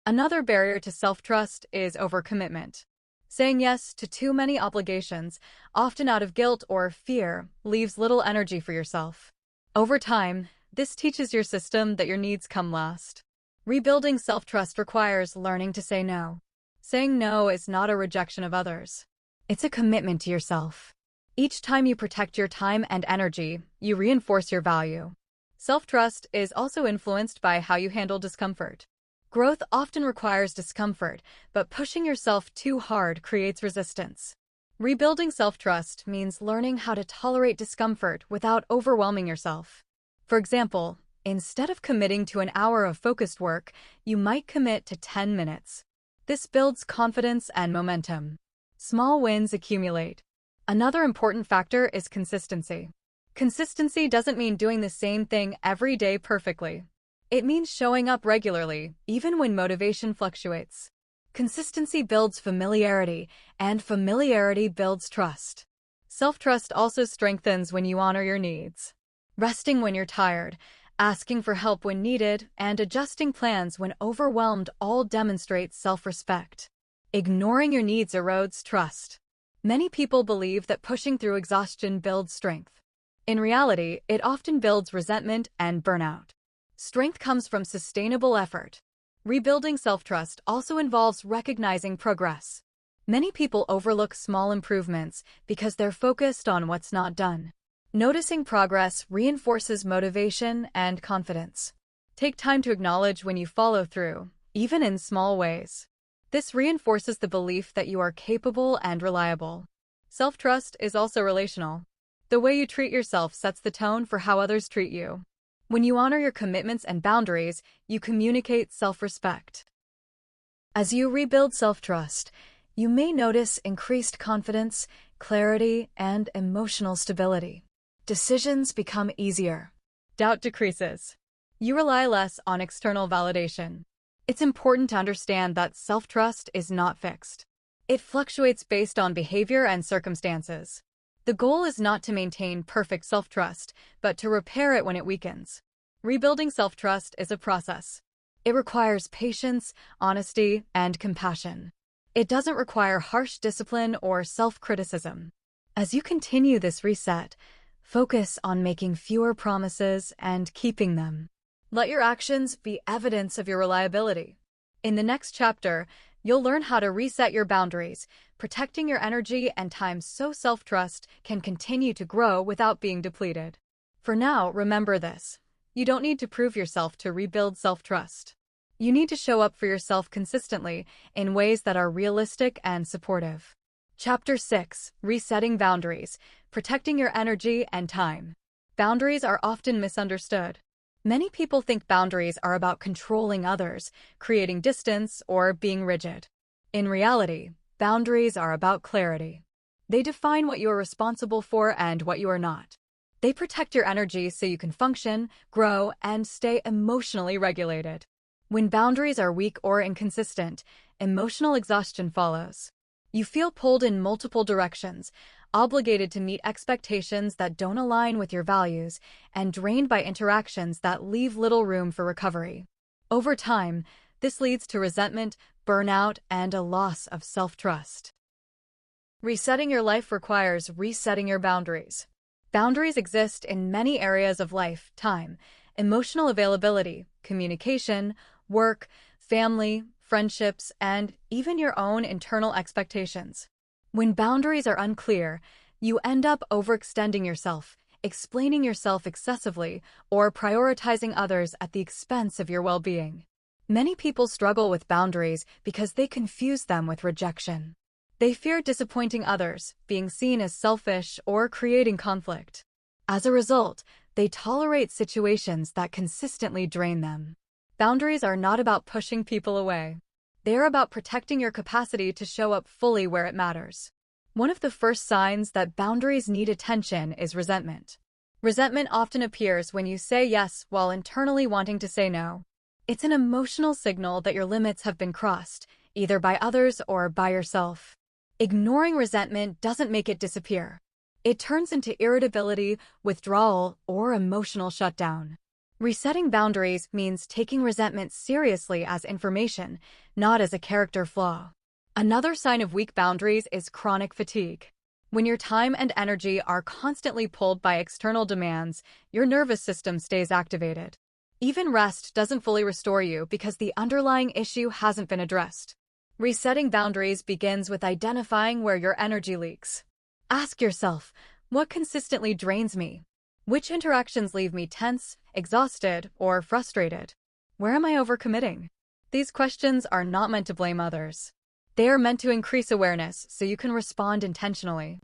Another barrier to self-trust is overcommitment. Saying yes to too many obligations, often out of guilt or fear, leaves little energy for yourself. Over time, this teaches your system that your needs come last. Rebuilding self-trust requires learning to say no. Saying no is not a rejection of others. It's a commitment to yourself. Each time you protect your time and energy, you reinforce your value. Self-trust is also influenced by how you handle discomfort. Growth often requires discomfort, but pushing yourself too hard creates resistance. Rebuilding self-trust means learning how to tolerate discomfort without overwhelming yourself. For example, instead of committing to an hour of focused work, you might commit to 10 minutes. This builds confidence and momentum. Small wins accumulate. Another important factor is consistency. Consistency doesn't mean doing the same thing every day perfectly. It means showing up regularly, even when motivation fluctuates. Consistency builds familiarity, and familiarity builds trust. Self-trust also strengthens when you honor your needs. Resting when you're tired, asking for help when needed, and adjusting plans when overwhelmed all demonstrate self-respect. Ignoring your needs erodes trust. Many people believe that pushing through exhaustion builds strength. In reality, it often builds resentment and burnout. Strength comes from sustainable effort. Rebuilding self-trust also involves recognizing progress. Many people overlook small improvements because they're focused on what's not done. Noticing progress reinforces motivation and confidence. Take time to acknowledge when you follow through, even in small ways. This reinforces the belief that you are capable and reliable. Self-trust is also relational. The way you treat yourself sets the tone for how others treat you. When you honor your commitments and boundaries, you communicate self-respect. As you rebuild self-trust, you may notice increased confidence, clarity, and emotional stability. Decisions become easier. Doubt decreases. You rely less on external validation. It's important to understand that self-trust is not fixed. It fluctuates based on behavior and circumstances. The goal is not to maintain perfect self-trust, but to repair it when it weakens. Rebuilding self-trust is a process. It requires patience, honesty, and compassion. It doesn't require harsh discipline or self-criticism. As you continue this reset, focus on making fewer promises and keeping them. Let your actions be evidence of your reliability. In the next chapter, you'll learn how to reset your boundaries, protecting your energy and time so self-trust can continue to grow without being depleted. For now, remember this. You don't need to prove yourself to rebuild self-trust. You need to show up for yourself consistently in ways that are realistic and supportive. Chapter 6: Resetting Boundaries, Protecting Your Energy and Time. Boundaries are often misunderstood. Many people think boundaries are about controlling others, creating distance, or being rigid. In reality, boundaries are about clarity. They define what you are responsible for and what you are not. They protect your energy so you can function, grow, and stay emotionally regulated. When boundaries are weak or inconsistent, emotional exhaustion follows. You feel pulled in multiple directions, obligated to meet expectations that don't align with your values, and drained by interactions that leave little room for recovery. Over time, this leads to resentment, burnout, and a loss of self-trust. Resetting your life requires resetting your boundaries. Boundaries exist in many areas of life: time, emotional availability, communication, work, family, friendships, and even your own internal expectations. When boundaries are unclear, you end up overextending yourself, explaining yourself excessively, or prioritizing others at the expense of your well-being. Many people struggle with boundaries because they confuse them with rejection. They fear disappointing others, being seen as selfish, or creating conflict. As a result, they tolerate situations that consistently drain them. Boundaries are not about pushing people away. They are about protecting your capacity to show up fully where it matters. One of the first signs that boundaries need attention is resentment. Resentment often appears when you say yes while internally wanting to say no. It's an emotional signal that your limits have been crossed, either by others or by yourself. Ignoring resentment doesn't make it disappear. It turns into irritability, withdrawal, or emotional shutdown. Resetting boundaries means taking resentment seriously as information, not as a character flaw. Another sign of weak boundaries is chronic fatigue. When your time and energy are constantly pulled by external demands, your nervous system stays activated. Even rest doesn't fully restore you because the underlying issue hasn't been addressed. Resetting boundaries begins with identifying where your energy leaks. Ask yourself, what consistently drains me? Which interactions leave me tense, exhausted, or frustrated? Where am I overcommitting? These questions are not meant to blame others. They are meant to increase awareness so you can respond intentionally.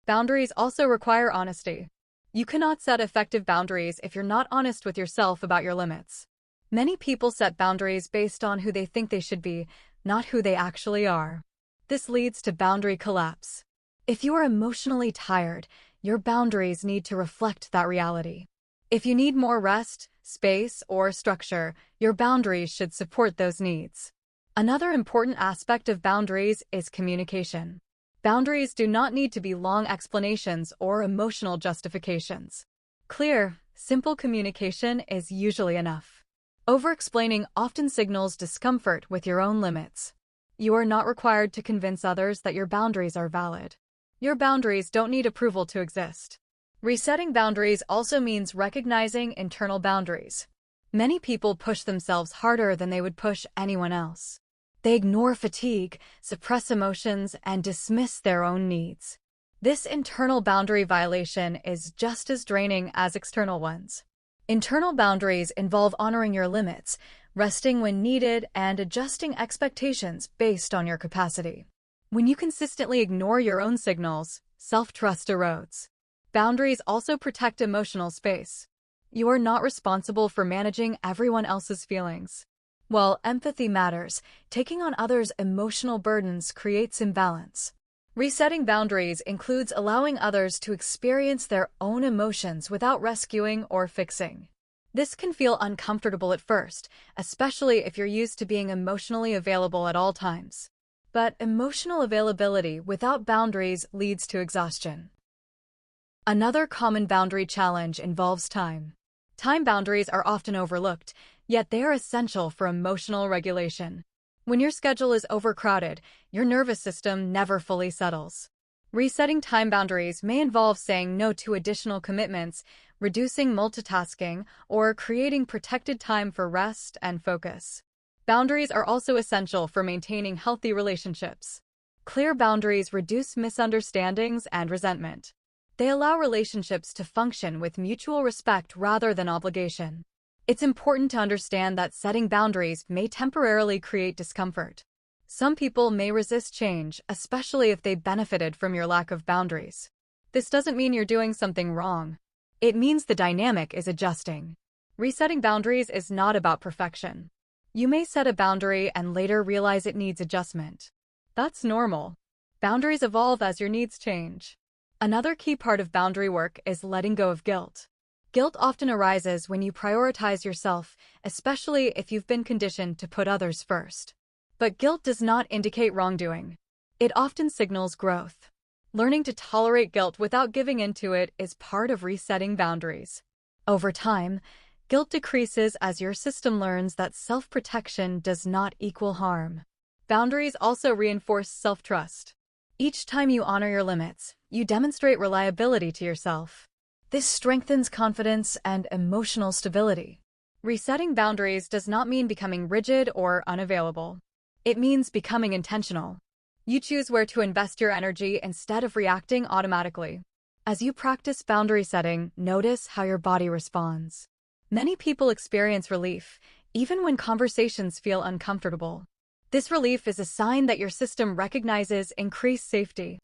Boundaries also require honesty. You cannot set effective boundaries if you're not honest with yourself about your limits. Many people set boundaries based on who they think they should be, not who they actually are. This leads to boundary collapse. If you are emotionally tired, your boundaries need to reflect that reality. If you need more rest, space, or structure, your boundaries should support those needs. Another important aspect of boundaries is communication. Boundaries do not need to be long explanations or emotional justifications. Clear, simple communication is usually enough. Over-explaining often signals discomfort with your own limits. You are not required to convince others that your boundaries are valid. Your boundaries don't need approval to exist. Resetting boundaries also means recognizing internal boundaries. Many people push themselves harder than they would push anyone else. They ignore fatigue, suppress emotions, and dismiss their own needs. This internal boundary violation is just as draining as external ones. Internal boundaries involve honoring your limits, resting when needed, and adjusting expectations based on your capacity. When you consistently ignore your own signals, self-trust erodes. Boundaries also protect emotional space. You are not responsible for managing everyone else's feelings. While empathy matters, taking on others' emotional burdens creates imbalance. Resetting boundaries includes allowing others to experience their own emotions without rescuing or fixing. This can feel uncomfortable at first, especially if you're used to being emotionally available at all times. But emotional availability without boundaries leads to exhaustion. Another common boundary challenge involves time. Time boundaries are often overlooked, yet they are essential for emotional regulation. When your schedule is overcrowded, your nervous system never fully settles. Resetting time boundaries may involve saying no to additional commitments, reducing multitasking, or creating protected time for rest and focus. Boundaries are also essential for maintaining healthy relationships. Clear boundaries reduce misunderstandings and resentment. They allow relationships to function with mutual respect rather than obligation. It's important to understand that setting boundaries may temporarily create discomfort. Some people may resist change, especially if they benefited from your lack of boundaries. This doesn't mean you're doing something wrong. It means the dynamic is adjusting. Resetting boundaries is not about perfection. You may set a boundary and later realize it needs adjustment. That's normal. Boundaries evolve as your needs change. Another key part of boundary work is letting go of guilt. Guilt often arises when you prioritize yourself, especially if you've been conditioned to put others first. But guilt does not indicate wrongdoing. It often signals growth. Learning to tolerate guilt without giving in to it is part of resetting boundaries. Over time, guilt decreases as your system learns that self-protection does not equal harm. Boundaries also reinforce self-trust. Each time you honor your limits, you demonstrate reliability to yourself. This strengthens confidence and emotional stability. Resetting boundaries does not mean becoming rigid or unavailable. It means becoming intentional. You choose where to invest your energy instead of reacting automatically. As you practice boundary setting, notice how your body responds. Many people experience relief, even when conversations feel uncomfortable. This relief is a sign that your system recognizes increased safety.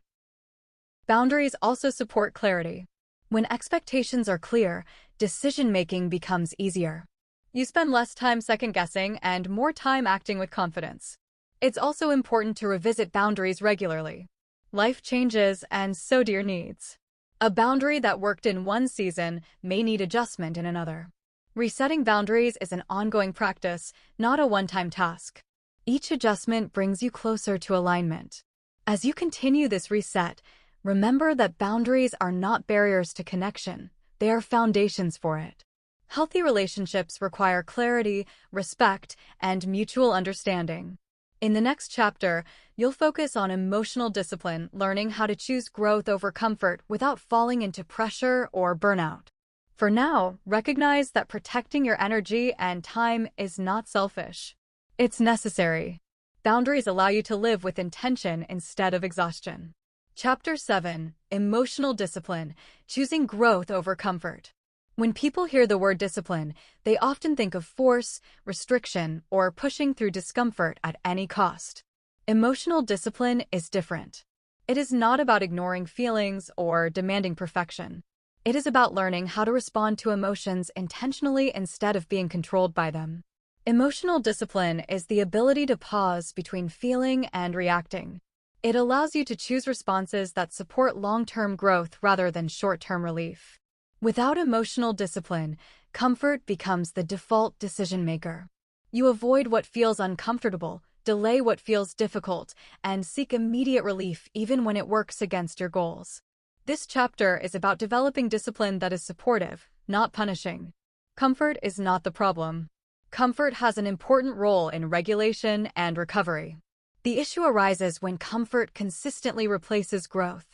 Boundaries also support clarity. When expectations are clear, decision-making becomes easier. You spend less time second-guessing and more time acting with confidence. It's also important to revisit boundaries regularly. Life changes, and so do your needs. A boundary that worked in one season may need adjustment in another. Resetting boundaries is an ongoing practice, not a one-time task. Each adjustment brings you closer to alignment. As you continue this reset, remember that boundaries are not barriers to connection, they are foundations for it. Healthy relationships require clarity, respect, and mutual understanding. In the next chapter, you'll focus on emotional discipline, learning how to choose growth over comfort without falling into pressure or burnout. For now, recognize that protecting your energy and time is not selfish. It's necessary. Boundaries allow you to live with intention instead of exhaustion. Chapter 7: Emotional Discipline, Choosing Growth Over Comfort. When people hear the word discipline, they often think of force, restriction, or pushing through discomfort at any cost. Emotional discipline is different. It is not about ignoring feelings or demanding perfection. It is about learning how to respond to emotions intentionally instead of being controlled by them. Emotional discipline is the ability to pause between feeling and reacting. It allows you to choose responses that support long-term growth rather than short-term relief. Without emotional discipline, comfort becomes the default decision-maker. You avoid what feels uncomfortable, delay what feels difficult, and seek immediate relief even when it works against your goals. This chapter is about developing discipline that is supportive, not punishing. Comfort is not the problem. Comfort has an important role in regulation and recovery. The issue arises when comfort consistently replaces growth.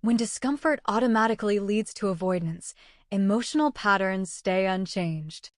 When discomfort automatically leads to avoidance, emotional patterns stay unchanged.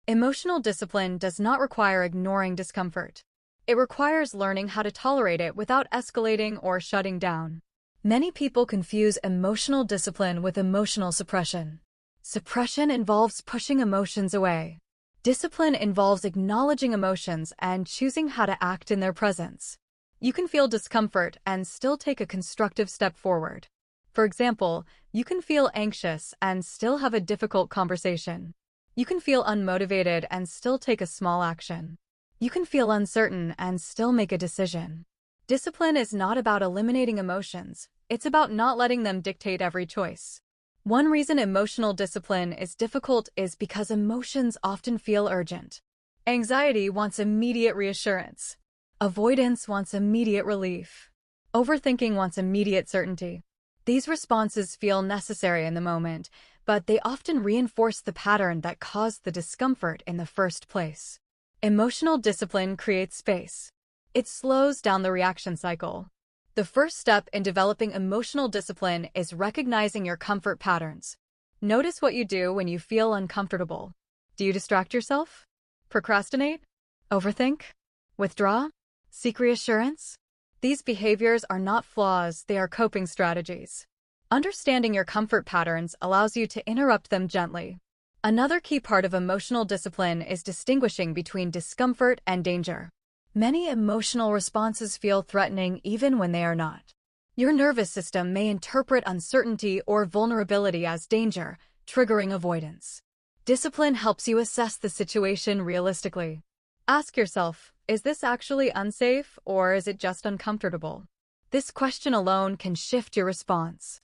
Emotional discipline does not require ignoring discomfort. It requires learning how to tolerate it without escalating or shutting down. Many people confuse emotional discipline with emotional suppression. Suppression involves pushing emotions away. Discipline involves acknowledging emotions and choosing how to act in their presence. You can feel discomfort and still take a constructive step forward. For example, you can feel anxious and still have a difficult conversation. You can feel unmotivated and still take a small action. You can feel uncertain and still make a decision. Discipline is not about eliminating emotions, it's about not letting them dictate every choice. One reason emotional discipline is difficult is because emotions often feel urgent. Anxiety wants immediate reassurance. Avoidance wants immediate relief. Overthinking wants immediate certainty. These responses feel necessary in the moment, but they often reinforce the pattern that caused the discomfort in the first place. Emotional discipline creates space. It slows down the reaction cycle. The first step in developing emotional discipline is recognizing your comfort patterns. Notice what you do when you feel uncomfortable. Do you distract yourself? Procrastinate? Overthink? Withdraw? Seek reassurance? These behaviors are not flaws, they are coping strategies. Understanding your comfort patterns allows you to interrupt them gently. Another key part of emotional discipline is distinguishing between discomfort and danger. Many emotional responses feel threatening even when they are not. Your nervous system may interpret uncertainty or vulnerability as danger, triggering avoidance. Discipline helps you assess the situation realistically. Ask yourself, is this actually unsafe or is it just uncomfortable? This question alone can shift your response.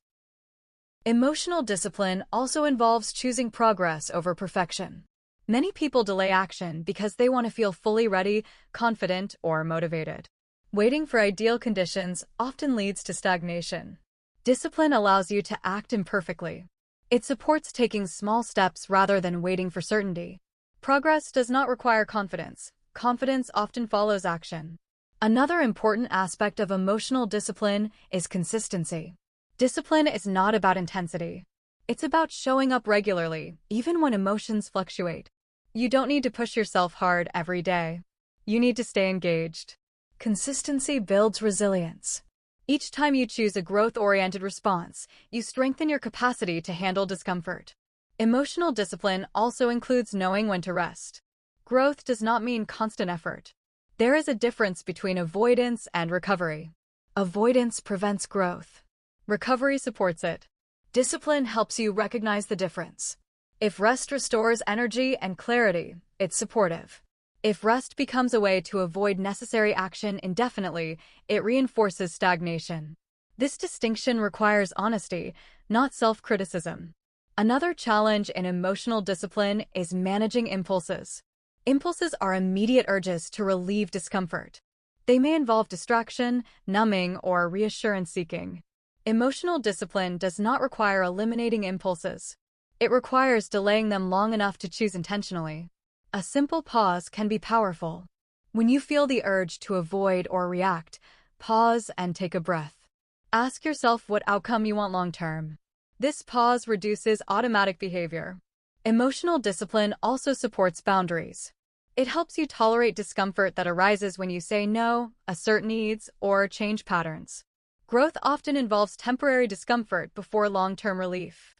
Emotional discipline also involves choosing progress over perfection. Many people delay action because they want to feel fully ready, confident, or motivated. Waiting for ideal conditions often leads to stagnation. Discipline allows you to act imperfectly. It supports taking small steps rather than waiting for certainty. Progress does not require confidence. Confidence often follows action. Another important aspect of emotional discipline is consistency. Discipline is not about intensity. It's about showing up regularly, even when emotions fluctuate. You don't need to push yourself hard every day. You need to stay engaged. Consistency builds resilience. Each time you choose a growth-oriented response, you strengthen your capacity to handle discomfort. Emotional discipline also includes knowing when to rest. Growth does not mean constant effort. There is a difference between avoidance and recovery. Avoidance prevents growth. Recovery supports it. Discipline helps you recognize the difference. If rest restores energy and clarity, it's supportive. If rest becomes a way to avoid necessary action indefinitely, it reinforces stagnation. This distinction requires honesty, not self-criticism. Another challenge in emotional discipline is managing impulses. Impulses are immediate urges to relieve discomfort. They may involve distraction, numbing, or reassurance seeking. Emotional discipline does not require eliminating impulses. It requires delaying them long enough to choose intentionally. A simple pause can be powerful. When you feel the urge to avoid or react, pause and take a breath. Ask yourself what outcome you want long-term. This pause reduces automatic behavior. Emotional discipline also supports boundaries. It helps you tolerate discomfort that arises when you say no, assert needs, or change patterns. Growth often involves temporary discomfort before long-term relief.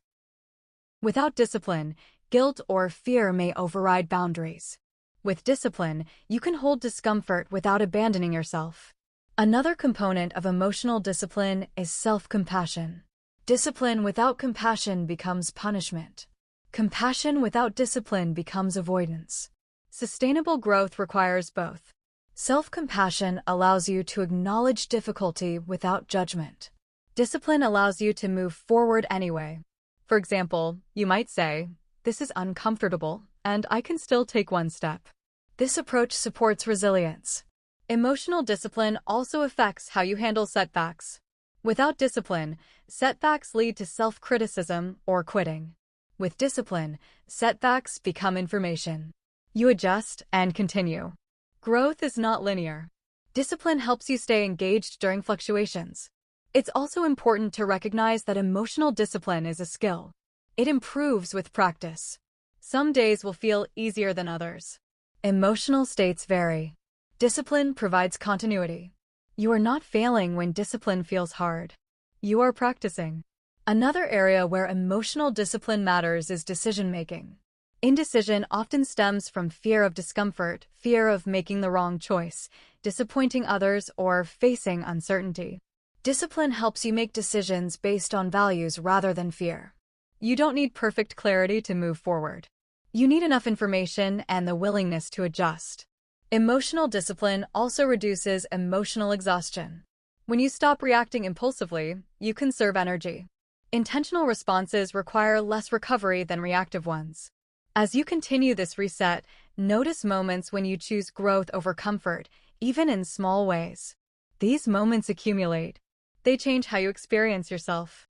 Without discipline, guilt or fear may override boundaries. With discipline, you can hold discomfort without abandoning yourself. Another component of emotional discipline is self-compassion. Discipline without compassion becomes punishment. Compassion without discipline becomes avoidance. Sustainable growth requires both. Self-compassion allows you to acknowledge difficulty without judgment. Discipline allows you to move forward anyway. For example, you might say, "This is uncomfortable, and I can still take one step." This approach supports resilience. Emotional discipline also affects how you handle setbacks. Without discipline, setbacks lead to self-criticism or quitting. With discipline, setbacks become information. You adjust and continue. Growth is not linear. Discipline helps you stay engaged during fluctuations. It's also important to recognize that emotional discipline is a skill. It improves with practice. Some days will feel easier than others. Emotional states vary. Discipline provides continuity. You are not failing when discipline feels hard. You are practicing. Another area where emotional discipline matters is decision-making. Indecision often stems from fear of discomfort, fear of making the wrong choice, disappointing others, or facing uncertainty. Discipline helps you make decisions based on values rather than fear. You don't need perfect clarity to move forward. You need enough information and the willingness to adjust. Emotional discipline also reduces emotional exhaustion. When you stop reacting impulsively, you conserve energy. Intentional responses require less recovery than reactive ones. As you continue this reset, notice moments when you choose growth over comfort, even in small ways. These moments accumulate. They change how you experience yourself.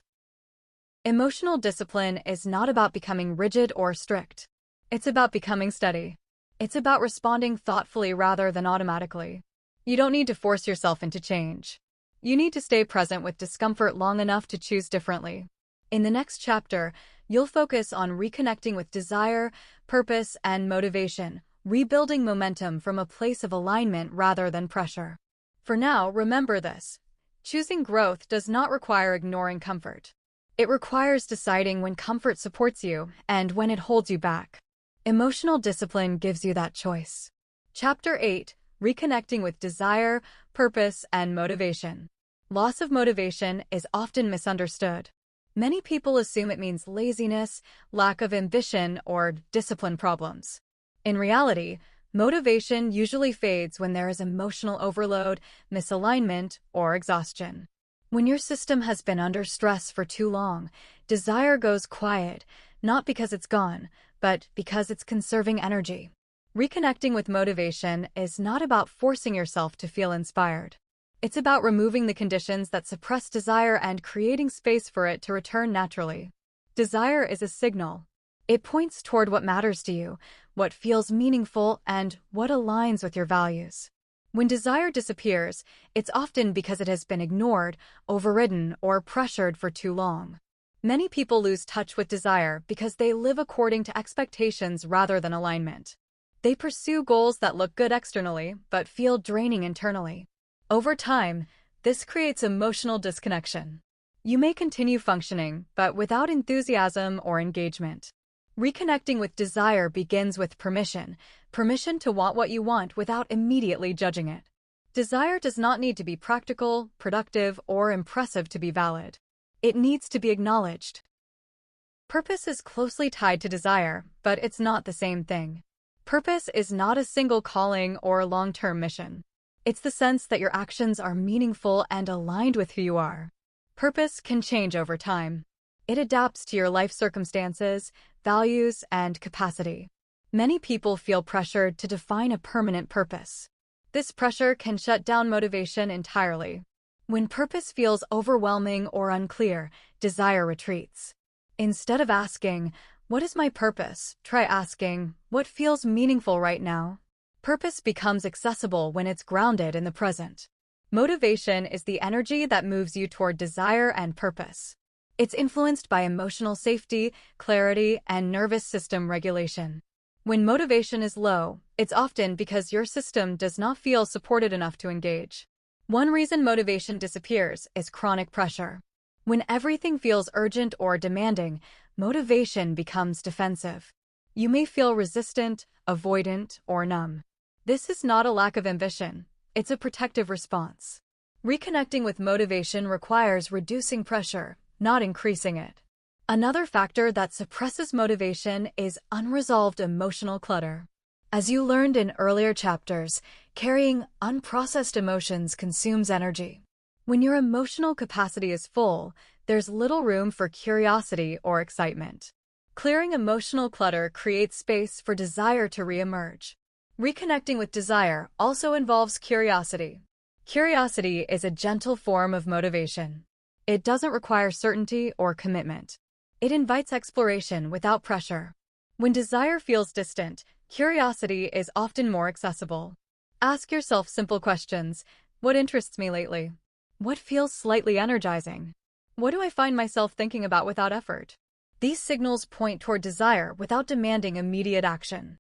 Emotional discipline is not about becoming rigid or strict. It's about becoming steady. It's about responding thoughtfully rather than automatically. You don't need to force yourself into change. You need to stay present with discomfort long enough to choose differently. In the next chapter, you'll focus on reconnecting with desire, purpose, and motivation, rebuilding momentum from a place of alignment rather than pressure. For now, remember this. Choosing growth does not require ignoring comfort. It requires deciding when comfort supports you and when it holds you back. Emotional discipline gives you that choice. Chapter 8: Reconnecting with Desire, Purpose, and Motivation. Loss of motivation is often misunderstood. Many people assume it means laziness, lack of ambition, or discipline problems. In reality, motivation usually fades when there is emotional overload, misalignment, or exhaustion. When your system has been under stress for too long, desire goes quiet, not because it's gone, but because it's conserving energy. Reconnecting with motivation is not about forcing yourself to feel inspired. It's about removing the conditions that suppress desire and creating space for it to return naturally. Desire is a signal. It points toward what matters to you, what feels meaningful, and what aligns with your values. When desire disappears, it's often because it has been ignored, overridden, or pressured for too long. Many people lose touch with desire because they live according to expectations rather than alignment. They pursue goals that look good externally but feel draining internally. Over time, this creates emotional disconnection. You may continue functioning, but without enthusiasm or engagement. Reconnecting with desire begins with permission to want what you want without immediately judging it. Desire does not need to be practical, productive, or impressive to be valid. It needs to be acknowledged. Purpose is closely tied to desire, but it's not the same thing. Purpose is not a single calling or long-term mission. It's the sense that your actions are meaningful and aligned with who you are. Purpose can change over time. It adapts to your life circumstances, values, and capacity. Many people feel pressured to define a permanent purpose. This pressure can shut down motivation entirely. When purpose feels overwhelming or unclear, desire retreats. Instead of asking, "What is my purpose?" try asking, "What feels meaningful right now?" Purpose becomes accessible when it's grounded in the present. Motivation is the energy that moves you toward desire and purpose. It's influenced by emotional safety, clarity, and nervous system regulation. When motivation is low, it's often because your system does not feel supported enough to engage. One reason motivation disappears is chronic pressure. When everything feels urgent or demanding, motivation becomes defensive. You may feel resistant, avoidant, or numb. This is not a lack of ambition. It's a protective response. Reconnecting with motivation requires reducing pressure, not increasing it. Another factor that suppresses motivation is unresolved emotional clutter. As you learned in earlier chapters, carrying unprocessed emotions consumes energy. When your emotional capacity is full, there's little room for curiosity or excitement. Clearing emotional clutter creates space for desire to reemerge. Reconnecting with desire also involves curiosity. Curiosity is a gentle form of motivation. It doesn't require certainty or commitment. It invites exploration without pressure. When desire feels distant, curiosity is often more accessible. Ask yourself simple questions. What interests me lately? What feels slightly energizing? What do I find myself thinking about without effort? These signals point toward desire without demanding immediate action.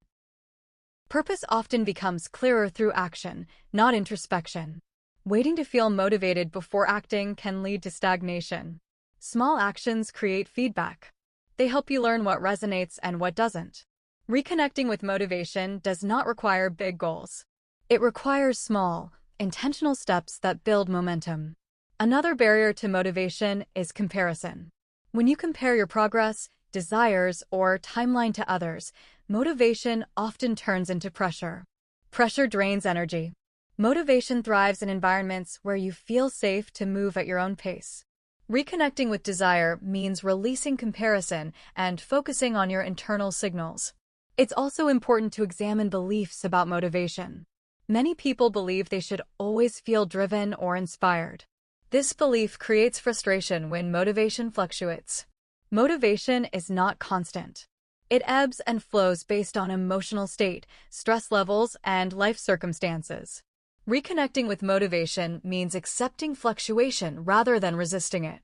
Purpose often becomes clearer through action, not introspection. Waiting to feel motivated before acting can lead to stagnation. Small actions create feedback. They help you learn what resonates and what doesn't. Reconnecting with motivation does not require big goals. It requires small, intentional steps that build momentum. Another barrier to motivation is comparison. When you compare your progress, desires, or timeline to others, motivation often turns into pressure. Pressure drains energy. Motivation thrives in environments where you feel safe to move at your own pace. Reconnecting with desire means releasing comparison and focusing on your internal signals. It's also important to examine beliefs about motivation. Many people believe they should always feel driven or inspired. This belief creates frustration when motivation fluctuates. Motivation is not constant. It ebbs and flows based on emotional state, stress levels, and life circumstances. Reconnecting with motivation means accepting fluctuation rather than resisting it.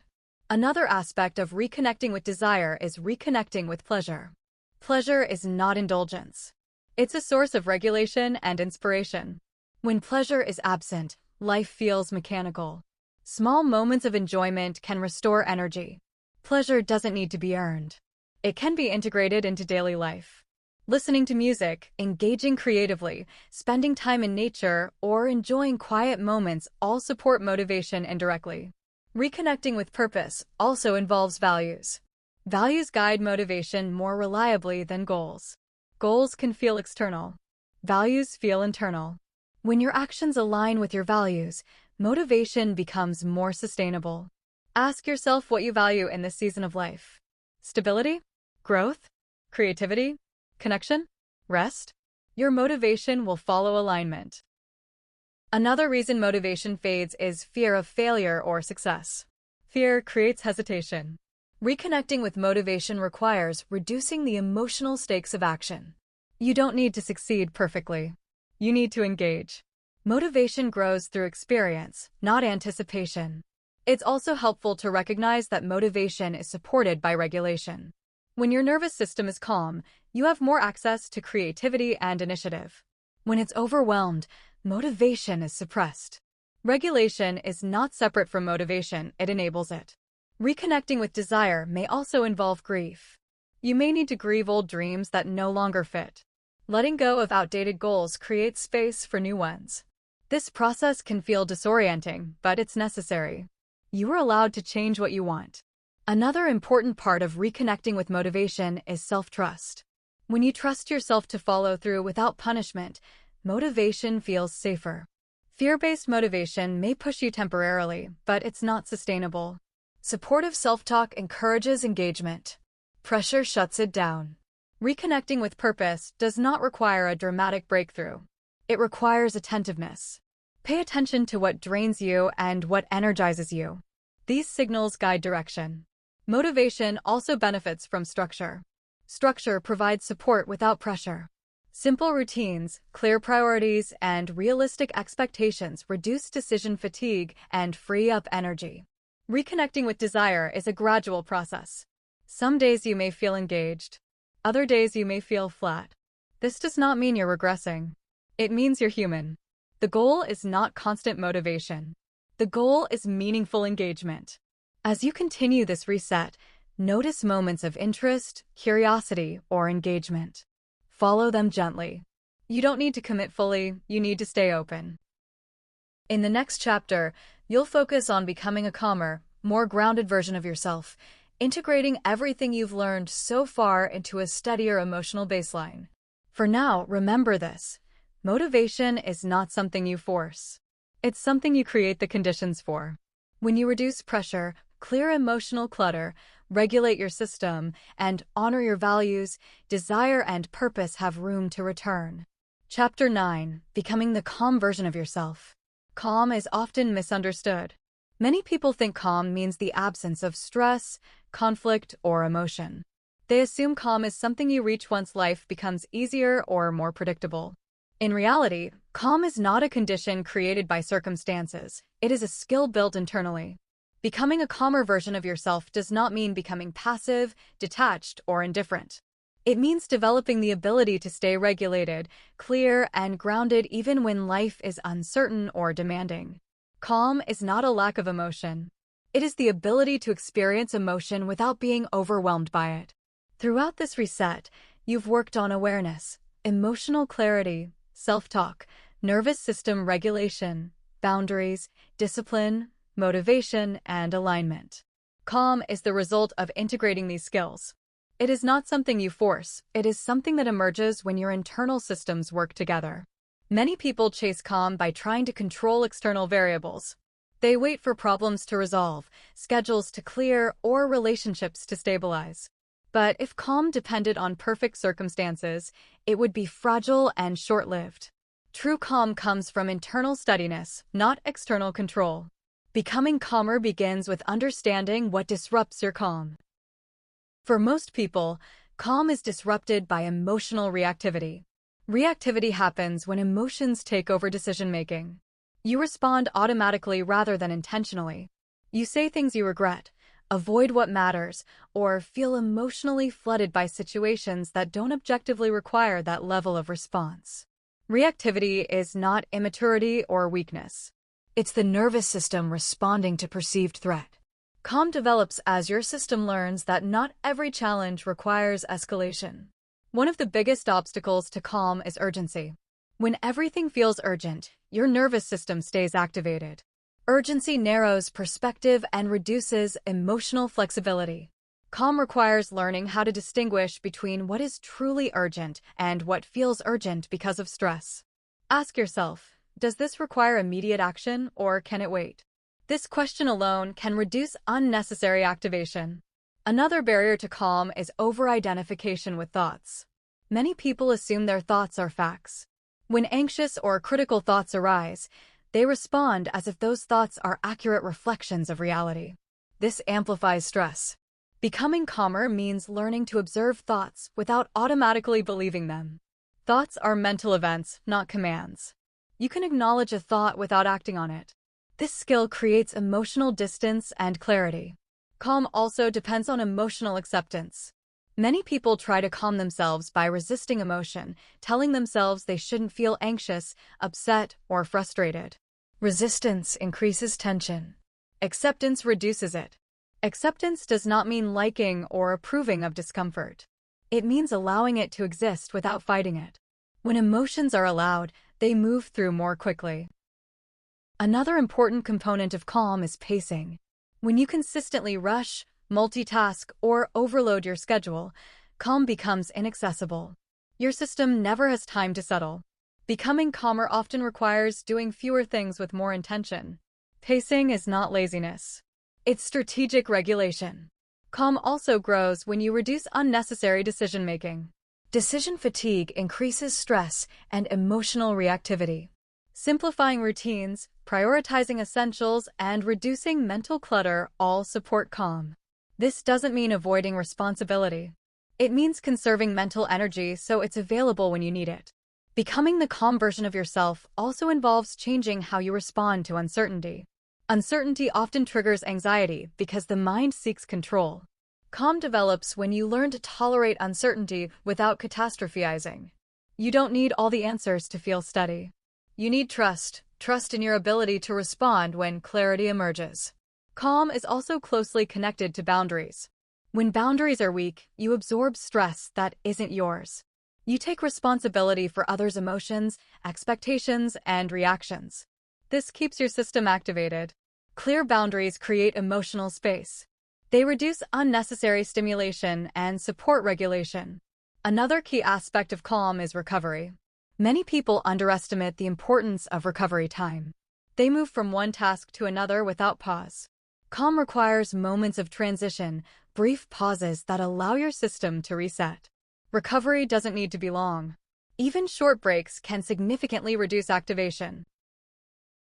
Another aspect of reconnecting with desire is reconnecting with pleasure. Pleasure is not indulgence. It's a source of regulation and inspiration. When pleasure is absent, life feels mechanical. Small moments of enjoyment can restore energy. Pleasure doesn't need to be earned. It can be integrated into daily life. Listening to music, engaging creatively, spending time in nature, or enjoying quiet moments all support motivation indirectly. Reconnecting with purpose also involves values. Values guide motivation more reliably than goals. Goals can feel external. Values feel internal. When your actions align with your values, motivation becomes more sustainable. Ask yourself what you value in this season of life. Stability? Growth? Creativity? Connection? Rest? Your motivation will follow alignment. Another reason motivation fades is fear of failure or success. Fear creates hesitation. Reconnecting with motivation requires reducing the emotional stakes of action. You don't need to succeed perfectly. You need to engage. Motivation grows through experience, not anticipation. It's also helpful to recognize that motivation is supported by regulation. When your nervous system is calm, you have more access to creativity and initiative. When it's overwhelmed, motivation is suppressed. Regulation is not separate from motivation, it enables it. Reconnecting with desire may also involve grief. You may need to grieve old dreams that no longer fit. Letting go of outdated goals creates space for new ones. This process can feel disorienting, but it's necessary. You are allowed to change what you want. Another important part of reconnecting with motivation is self-trust. When you trust yourself to follow through without punishment, motivation feels safer. Fear-based motivation may push you temporarily, but it's not sustainable. Supportive self-talk encourages engagement. Pressure shuts it down. Reconnecting with purpose does not require a dramatic breakthrough. It requires attentiveness. Pay attention to what drains you and what energizes you. These signals guide direction. Motivation also benefits from structure. Structure provides support without pressure. Simple routines, clear priorities, and realistic expectations reduce decision fatigue and free up energy. Reconnecting with desire is a gradual process. Some days you may feel engaged. Other days you may feel flat. This does not mean you're regressing. It means you're human. The goal is not constant motivation. The goal is meaningful engagement. As you continue this reset, notice moments of interest, curiosity, or engagement. Follow them gently. You don't need to commit fully, you need to stay open. In the next chapter, you'll focus on becoming a calmer, more grounded version of yourself, integrating everything you've learned so far into a steadier emotional baseline. For now, remember this. Motivation is not something you force. It's something you create the conditions for. When you reduce pressure, clear emotional clutter, regulate your system, and honor your values, desire and purpose have room to return. Chapter 9. Becoming the calm version of yourself. Calm is often misunderstood. Many people think calm means the absence of stress, conflict, or emotion. They assume calm is something you reach once life becomes easier or more predictable. In reality, calm is not a condition created by circumstances. It is a skill built internally. Becoming a calmer version of yourself does not mean becoming passive, detached, or indifferent. It means developing the ability to stay regulated, clear, and grounded even when life is uncertain or demanding. Calm is not a lack of emotion. It is the ability to experience emotion without being overwhelmed by it. Throughout this reset, you've worked on awareness, emotional clarity, self-talk, nervous system regulation, boundaries, discipline, motivation, and alignment. Calm is the result of integrating these skills. It is not something you force, it is something that emerges when your internal systems work together. Many people chase calm by trying to control external variables. They wait for problems to resolve, schedules to clear, or relationships to stabilize. But if calm depended on perfect circumstances, it would be fragile and short-lived. True calm comes from internal steadiness, not external control. Becoming calmer begins with understanding what disrupts your calm. For most people, calm is disrupted by emotional reactivity. Reactivity happens when emotions take over decision-making. You respond automatically rather than intentionally. You say things you regret, avoid what matters, or feel emotionally flooded by situations that don't objectively require that level of response. Reactivity is not immaturity or weakness. It's the nervous system responding to perceived threat. Calm develops as your system learns that not every challenge requires escalation. One of the biggest obstacles to calm is urgency. When everything feels urgent, your nervous system stays activated. Urgency narrows perspective and reduces emotional flexibility. Calm requires learning how to distinguish between what is truly urgent and what feels urgent because of stress. Ask yourself, does this require immediate action or can it wait? This question alone can reduce unnecessary activation. Another barrier to calm is over-identification with thoughts. Many people assume their thoughts are facts. When anxious or critical thoughts arise, they respond as if those thoughts are accurate reflections of reality. This amplifies stress. Becoming calmer means learning to observe thoughts without automatically believing them. Thoughts are mental events, not commands. You can acknowledge a thought without acting on it. This skill creates emotional distance and clarity. Calm also depends on emotional acceptance. Many people try to calm themselves by resisting emotion, telling themselves they shouldn't feel anxious, upset, or frustrated. Resistance increases tension. Acceptance reduces it. Acceptance does not mean liking or approving of discomfort. It means allowing it to exist without fighting it. When emotions are allowed, they move through more quickly. Another important component of calm is pacing. When you consistently rush, multitask, or overload your schedule, calm becomes inaccessible. Your system never has time to settle. Becoming calmer often requires doing fewer things with more intention. Pacing is not laziness. It's strategic regulation. Calm also grows when you reduce unnecessary decision-making. Decision fatigue increases stress and emotional reactivity. Simplifying routines, prioritizing essentials, and reducing mental clutter all support calm. This doesn't mean avoiding responsibility. It means conserving mental energy so it's available when you need it. Becoming the calm version of yourself also involves changing how you respond to uncertainty. Uncertainty often triggers anxiety because the mind seeks control. Calm develops when you learn to tolerate uncertainty without catastrophizing. You don't need all the answers to feel steady. You need trust in your ability to respond when clarity emerges. Calm is also closely connected to boundaries. When boundaries are weak, you absorb stress that isn't yours. You take responsibility for others' emotions, expectations, and reactions. This keeps your system activated. Clear boundaries create emotional space. They reduce unnecessary stimulation and support regulation. Another key aspect of calm is recovery. Many people underestimate the importance of recovery time. They move from one task to another without pause. Calm requires moments of transition, brief pauses that allow your system to reset. Recovery doesn't need to be long. Even short breaks can significantly reduce activation.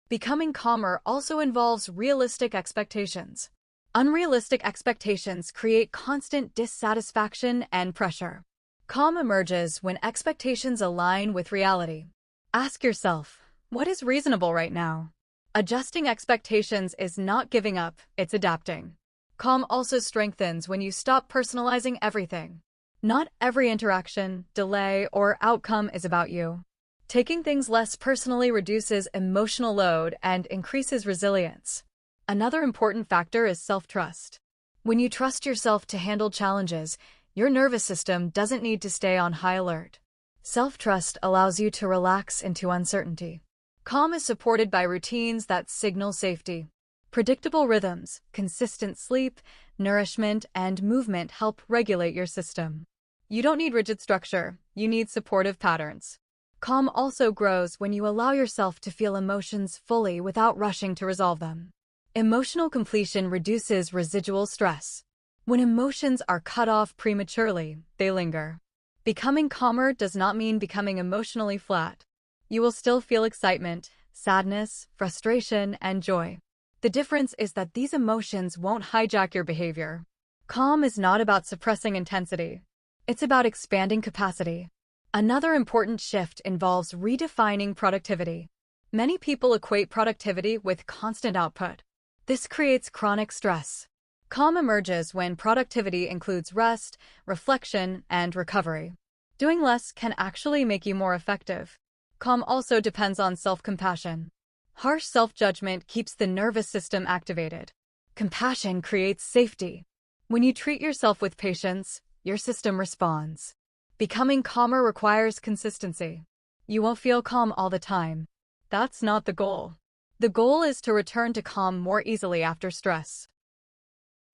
Becoming calmer also involves realistic expectations. Unrealistic expectations create constant dissatisfaction and pressure. Calm emerges when expectations align with reality. Ask yourself, what is reasonable right now? Adjusting expectations is not giving up, it's adapting. Calm also strengthens when you stop personalizing everything. Not every interaction, delay, or outcome is about you. Taking things less personally reduces emotional load and increases resilience. Another important factor is self-trust. When you trust yourself to handle challenges, your nervous system doesn't need to stay on high alert. Self-trust allows you to relax into uncertainty. Calm is supported by routines that signal safety. Predictable rhythms, consistent sleep, nourishment, and movement help regulate your system. You don't need rigid structure, you need supportive patterns. Calm also grows when you allow yourself to feel emotions fully without rushing to resolve them. Emotional completion reduces residual stress. When emotions are cut off prematurely, they linger. Becoming calmer does not mean becoming emotionally flat. You will still feel excitement, sadness, frustration, and joy. The difference is that these emotions won't hijack your behavior. Calm is not about suppressing intensity. It's about expanding capacity. Another important shift involves redefining productivity. Many people equate productivity with constant output. This creates chronic stress. Calm emerges when productivity includes rest, reflection, and recovery. Doing less can actually make you more effective. Calm also depends on self-compassion. Harsh self-judgment keeps the nervous system activated. Compassion creates safety. When you treat yourself with patience, your system responds. Becoming calmer requires consistency. You won't feel calm all the time. That's not the goal. The goal is to return to calm more easily after stress.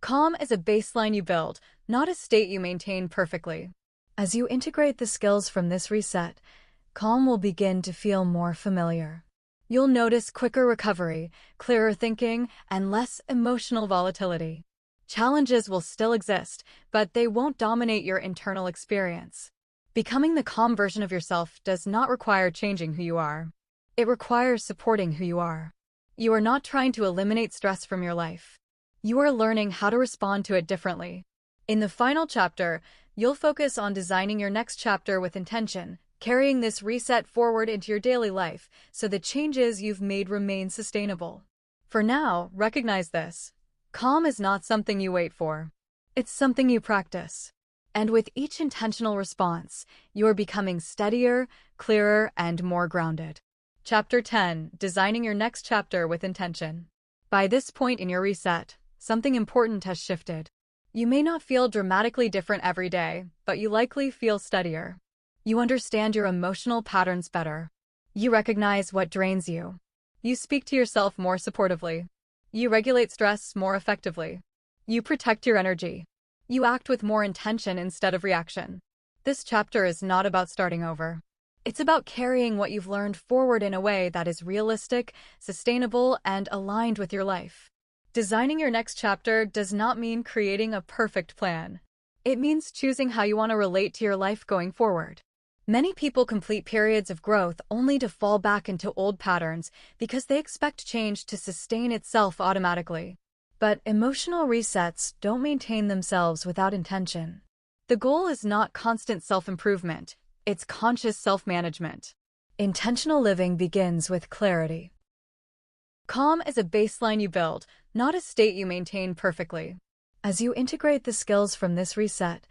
Calm is a baseline you build, not a state you maintain perfectly. As you integrate the skills from this reset, calm will begin to feel more familiar. You'll notice quicker recovery, clearer thinking, and less emotional volatility. Challenges will still exist, but they won't dominate your internal experience. Becoming the calm version of yourself does not require changing who you are. It requires supporting who you are. You are not trying to eliminate stress from your life. You are learning how to respond to it differently. In the final chapter, you'll focus on designing your next chapter with intention, carrying this reset forward into your daily life so the changes you've made remain sustainable. For now, recognize this. Calm is not something you wait for. It's something you practice. And with each intentional response, you are becoming steadier, clearer, and more grounded. Chapter 10: Designing Your Next Chapter with Intention. By this point in your reset, something important has shifted. You may not feel dramatically different every day, but you likely feel steadier. You understand your emotional patterns better. You recognize what drains you. You speak to yourself more supportively. You regulate stress more effectively. You protect your energy. You act with more intention instead of reaction. This chapter is not about starting over. It's about carrying what you've learned forward in a way that is realistic, sustainable, and aligned with your life. Designing your next chapter does not mean creating a perfect plan. It means choosing how you want to relate to your life going forward. Many people complete periods of growth only to fall back into old patterns because they expect change to sustain itself automatically. But emotional resets don't maintain themselves without intention. The goal is not constant self-improvement, it's conscious self-management. Intentional living begins with clarity. Calm is a baseline you build, not a state you maintain perfectly. As you integrate the skills from this reset,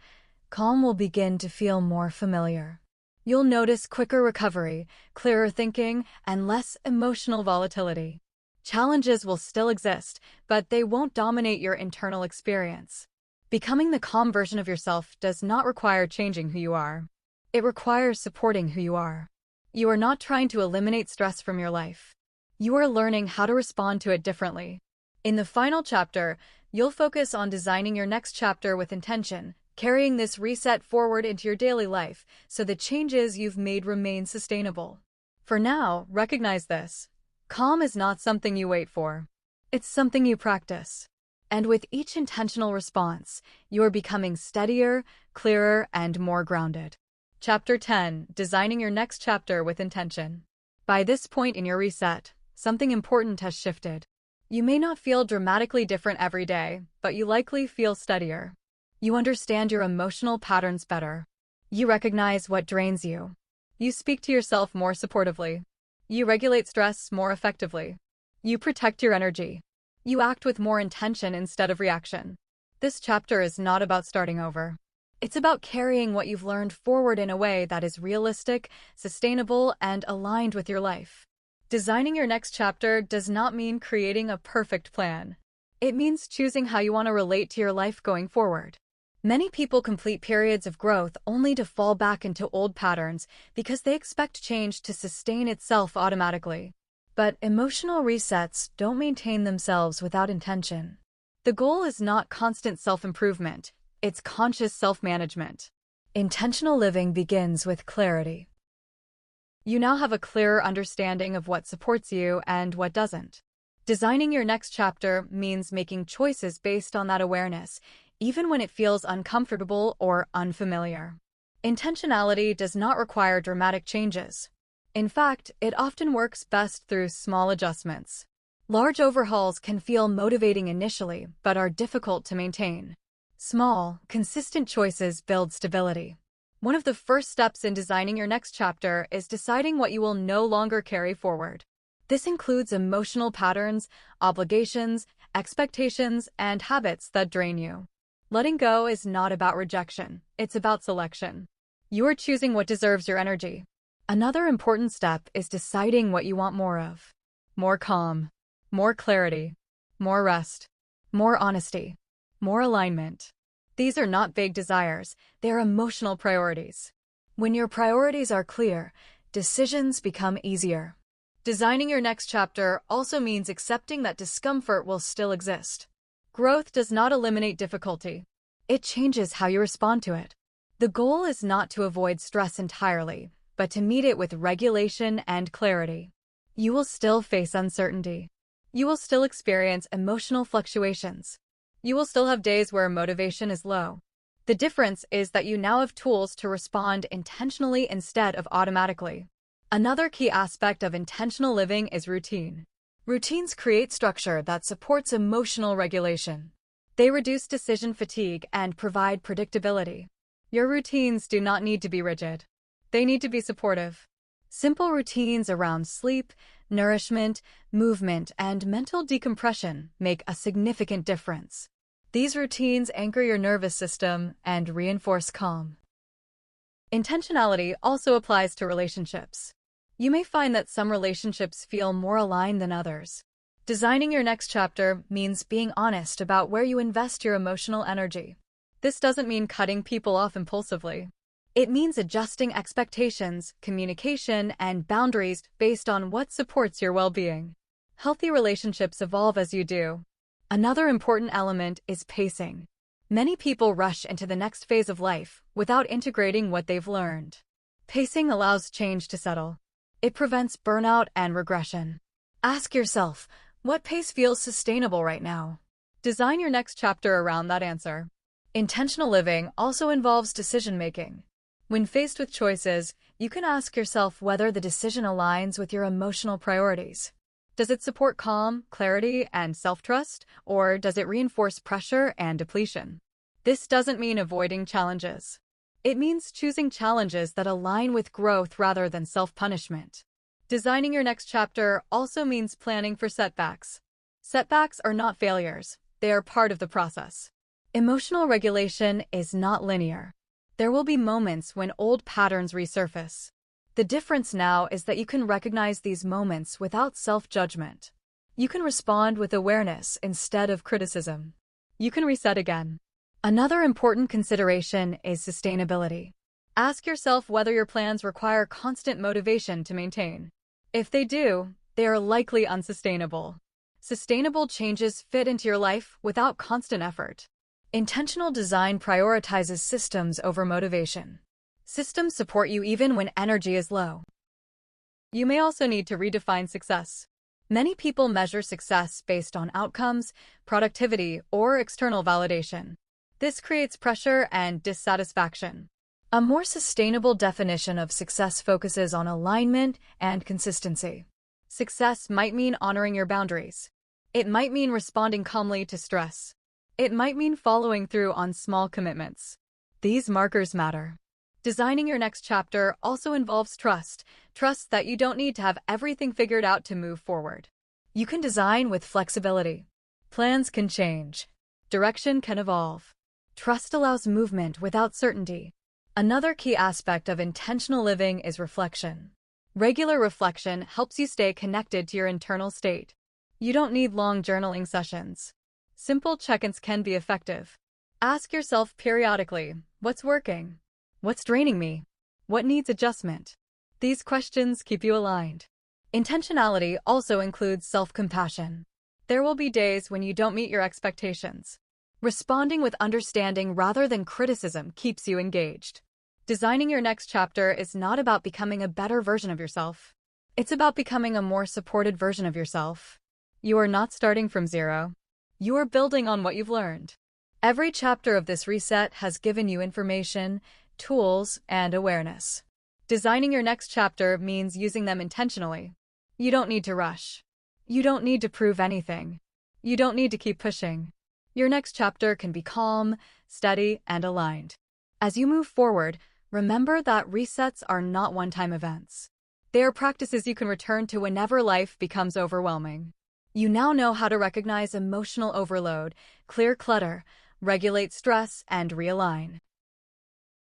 calm will begin to feel more familiar. You'll notice quicker recovery, clearer thinking, and less emotional volatility. Challenges will still exist, but they won't dominate your internal experience. Becoming the calm version of yourself does not require changing who you are. It requires supporting who you are. You are not trying to eliminate stress from your life. You are learning how to respond to it differently. In the final chapter, you'll focus on designing your next chapter with intention, carrying this reset forward into your daily life so the changes you've made remain sustainable. For now, recognize this. Calm is not something you wait for. It's something you practice. And with each intentional response, you are becoming steadier, clearer, and more grounded. Chapter 10: Designing Your Next Chapter with Intention. By this point in your reset, something important has shifted. You may not feel dramatically different every day, but you likely feel steadier. You understand your emotional patterns better. You recognize what drains you. You speak to yourself more supportively. You regulate stress more effectively. You protect your energy. You act with more intention instead of reaction. This chapter is not about starting over. It's about carrying what you've learned forward in a way that is realistic, sustainable, and aligned with your life. Designing your next chapter does not mean creating a perfect plan. It means choosing how you want to relate to your life going forward. Many people complete periods of growth only to fall back into old patterns because they expect change to sustain itself automatically. But emotional resets don't maintain themselves without intention. The goal is not constant self-improvement, it's conscious self-management. Intentional living begins with clarity. You now have a clearer understanding of what supports you and what doesn't. Designing your next chapter means making choices based on that awareness, even when it feels uncomfortable or unfamiliar. Intentionality does not require dramatic changes. In fact, it often works best through small adjustments. Large overhauls can feel motivating initially, but are difficult to maintain. Small, consistent choices build stability. One of the first steps in designing your next chapter is deciding what you will no longer carry forward. This includes emotional patterns, obligations, expectations, and habits that drain you. Letting go is not about rejection, it's about selection. You are choosing what deserves your energy. Another important step is deciding what you want more of. More calm, more clarity, more rest, more honesty, more alignment. These are not vague desires, they're emotional priorities. When your priorities are clear, decisions become easier. Designing your next chapter also means accepting that discomfort will still exist. Growth does not eliminate difficulty. It changes how you respond to it. The goal is not to avoid stress entirely, but to meet it with regulation and clarity. You will still face uncertainty. You will still experience emotional fluctuations. You will still have days where motivation is low. The difference is that you now have tools to respond intentionally instead of automatically. Another key aspect of intentional living is routine. Routines create structure that supports emotional regulation. They reduce decision fatigue and provide predictability. Your routines do not need to be rigid. They need to be supportive. Simple routines around sleep, nourishment, movement, and mental decompression make a significant difference. These routines anchor your nervous system and reinforce calm. Intentionality also applies to relationships. You may find that some relationships feel more aligned than others. Designing your next chapter means being honest about where you invest your emotional energy. This doesn't mean cutting people off impulsively. It means adjusting expectations, communication, and boundaries based on what supports your well-being. Healthy relationships evolve as you do. Another important element is pacing. Many people rush into the next phase of life without integrating what they've learned. Pacing allows change to settle. It prevents burnout and regression. Ask yourself, what pace feels sustainable right now? Design your next chapter around that answer. Intentional living also involves decision-making. When faced with choices, you can ask yourself whether the decision aligns with your emotional priorities. Does it support calm, clarity, and self-trust, or does it reinforce pressure and depletion? This doesn't mean avoiding challenges. It means choosing challenges that align with growth rather than self-punishment. Designing your next chapter also means planning for setbacks. Setbacks are not failures. They are part of the process. Emotional regulation is not linear. There will be moments when old patterns resurface. The difference now is that you can recognize these moments without self-judgment. You can respond with awareness instead of criticism. You can reset again. Another important consideration is sustainability. Ask yourself whether your plans require constant motivation to maintain. If they do, they are likely unsustainable. Sustainable changes fit into your life without constant effort. Intentional design prioritizes systems over motivation. Systems support you even when energy is low. You may also need to redefine success. Many people measure success based on outcomes, productivity, or external validation. This creates pressure and dissatisfaction. A more sustainable definition of success focuses on alignment and consistency. Success might mean honoring your boundaries. It might mean responding calmly to stress. It might mean following through on small commitments. These markers matter. Designing your next chapter also involves trust. Trust that you don't need to have everything figured out to move forward. You can design with flexibility. Plans can change. Direction can evolve. Trust allows movement without certainty. Another key aspect of intentional living is reflection. Regular reflection helps you stay connected to your internal state. You don't need long journaling sessions. Simple check-ins can be effective. Ask yourself periodically, what's working? What's draining me? What needs adjustment? These questions keep you aligned. Intentionality also includes self-compassion. There will be days when you don't meet your expectations. Responding with understanding rather than criticism keeps you engaged. Designing your next chapter is not about becoming a better version of yourself. It's about becoming a more supported version of yourself. You are not starting from zero. You are building on what you've learned. Every chapter of this reset has given you information, tools, and awareness. Designing your next chapter means using them intentionally. You don't need to rush. You don't need to prove anything. You don't need to keep pushing. Your next chapter can be calm, steady, and aligned. As you move forward, remember that resets are not one-time events. They are practices you can return to whenever life becomes overwhelming. You now know how to recognize emotional overload, clear clutter, regulate stress, and realign.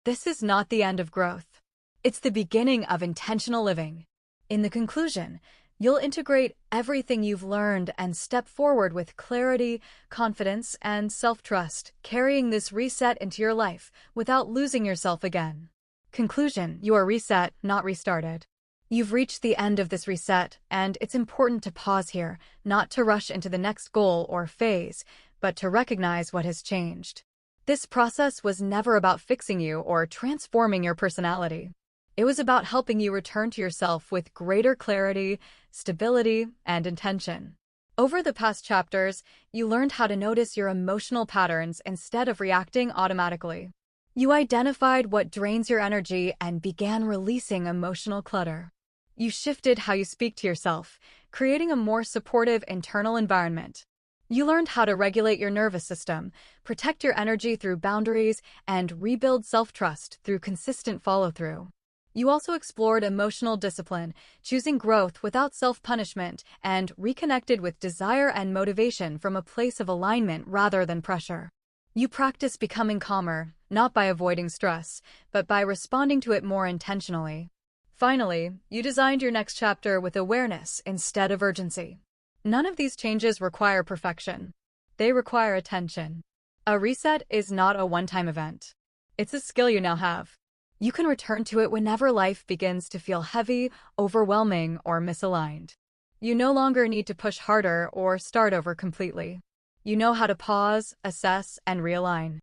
This is not the end of growth. It's the beginning of intentional living. In the conclusion, you'll integrate everything you've learned and step forward with clarity, confidence, and self-trust, carrying this reset into your life without losing yourself again. Conclusion: you are reset, not restarted. You've reached the end of this reset, and it's important to pause here, not to rush into the next goal or phase, but to recognize what has changed. This process was never about fixing you or transforming your personality. It was about helping you return to yourself with greater clarity, stability, and intention. Over the past chapters, you learned how to notice your emotional patterns instead of reacting automatically. You identified what drains your energy and began releasing emotional clutter. You shifted how you speak to yourself, creating a more supportive internal environment. You learned how to regulate your nervous system, protect your energy through boundaries, and rebuild self-trust through consistent follow-through. You also explored emotional discipline, choosing growth without self-punishment, and reconnected with desire and motivation from a place of alignment rather than pressure. You practiced becoming calmer, not by avoiding stress, but by responding to it more intentionally. Finally, you designed your next chapter with awareness instead of urgency. None of these changes require perfection. They require attention. A reset is not a one-time event. It's a skill you now have. You can return to it whenever life begins to feel heavy, overwhelming, or misaligned. You no longer need to push harder or start over completely. You know how to pause, assess, and realign.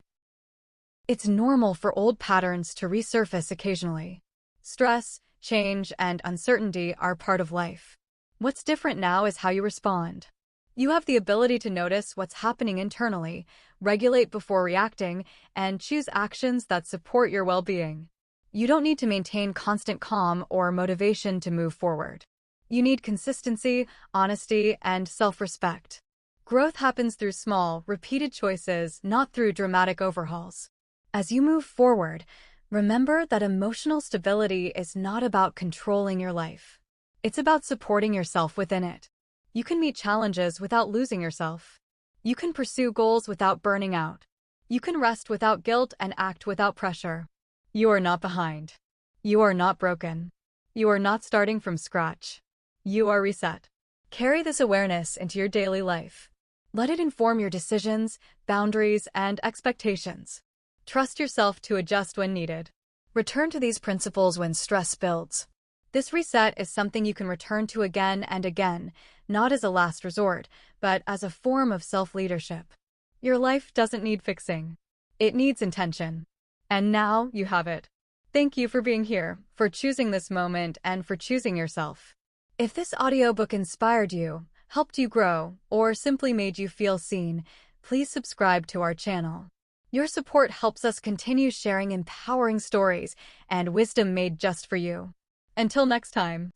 It's normal for old patterns to resurface occasionally. Stress, change, and uncertainty are part of life. What's different now is how you respond. You have the ability to notice what's happening internally, regulate before reacting, and choose actions that support your well-being. You don't need to maintain constant calm or motivation to move forward. You need consistency, honesty, and self-respect. Growth happens through small, repeated choices, not through dramatic overhauls. As you move forward, remember that emotional stability is not about controlling your life. It's about supporting yourself within it. You can meet challenges without losing yourself. You can pursue goals without burning out. You can rest without guilt and act without pressure. You are not behind. You are not broken. You are not starting from scratch. You are reset. Carry this awareness into your daily life. Let it inform your decisions, boundaries, and expectations. Trust yourself to adjust when needed. Return to these principles when stress builds. This reset is something you can return to again and again, not as a last resort, but as a form of self-leadership. Your life doesn't need fixing. It needs intention. And now you have it. Thank you for being here, for choosing this moment, and for choosing yourself. If this audiobook inspired you, helped you grow, or simply made you feel seen, please subscribe to our channel. Your support helps us continue sharing empowering stories and wisdom made just for you. Until next time.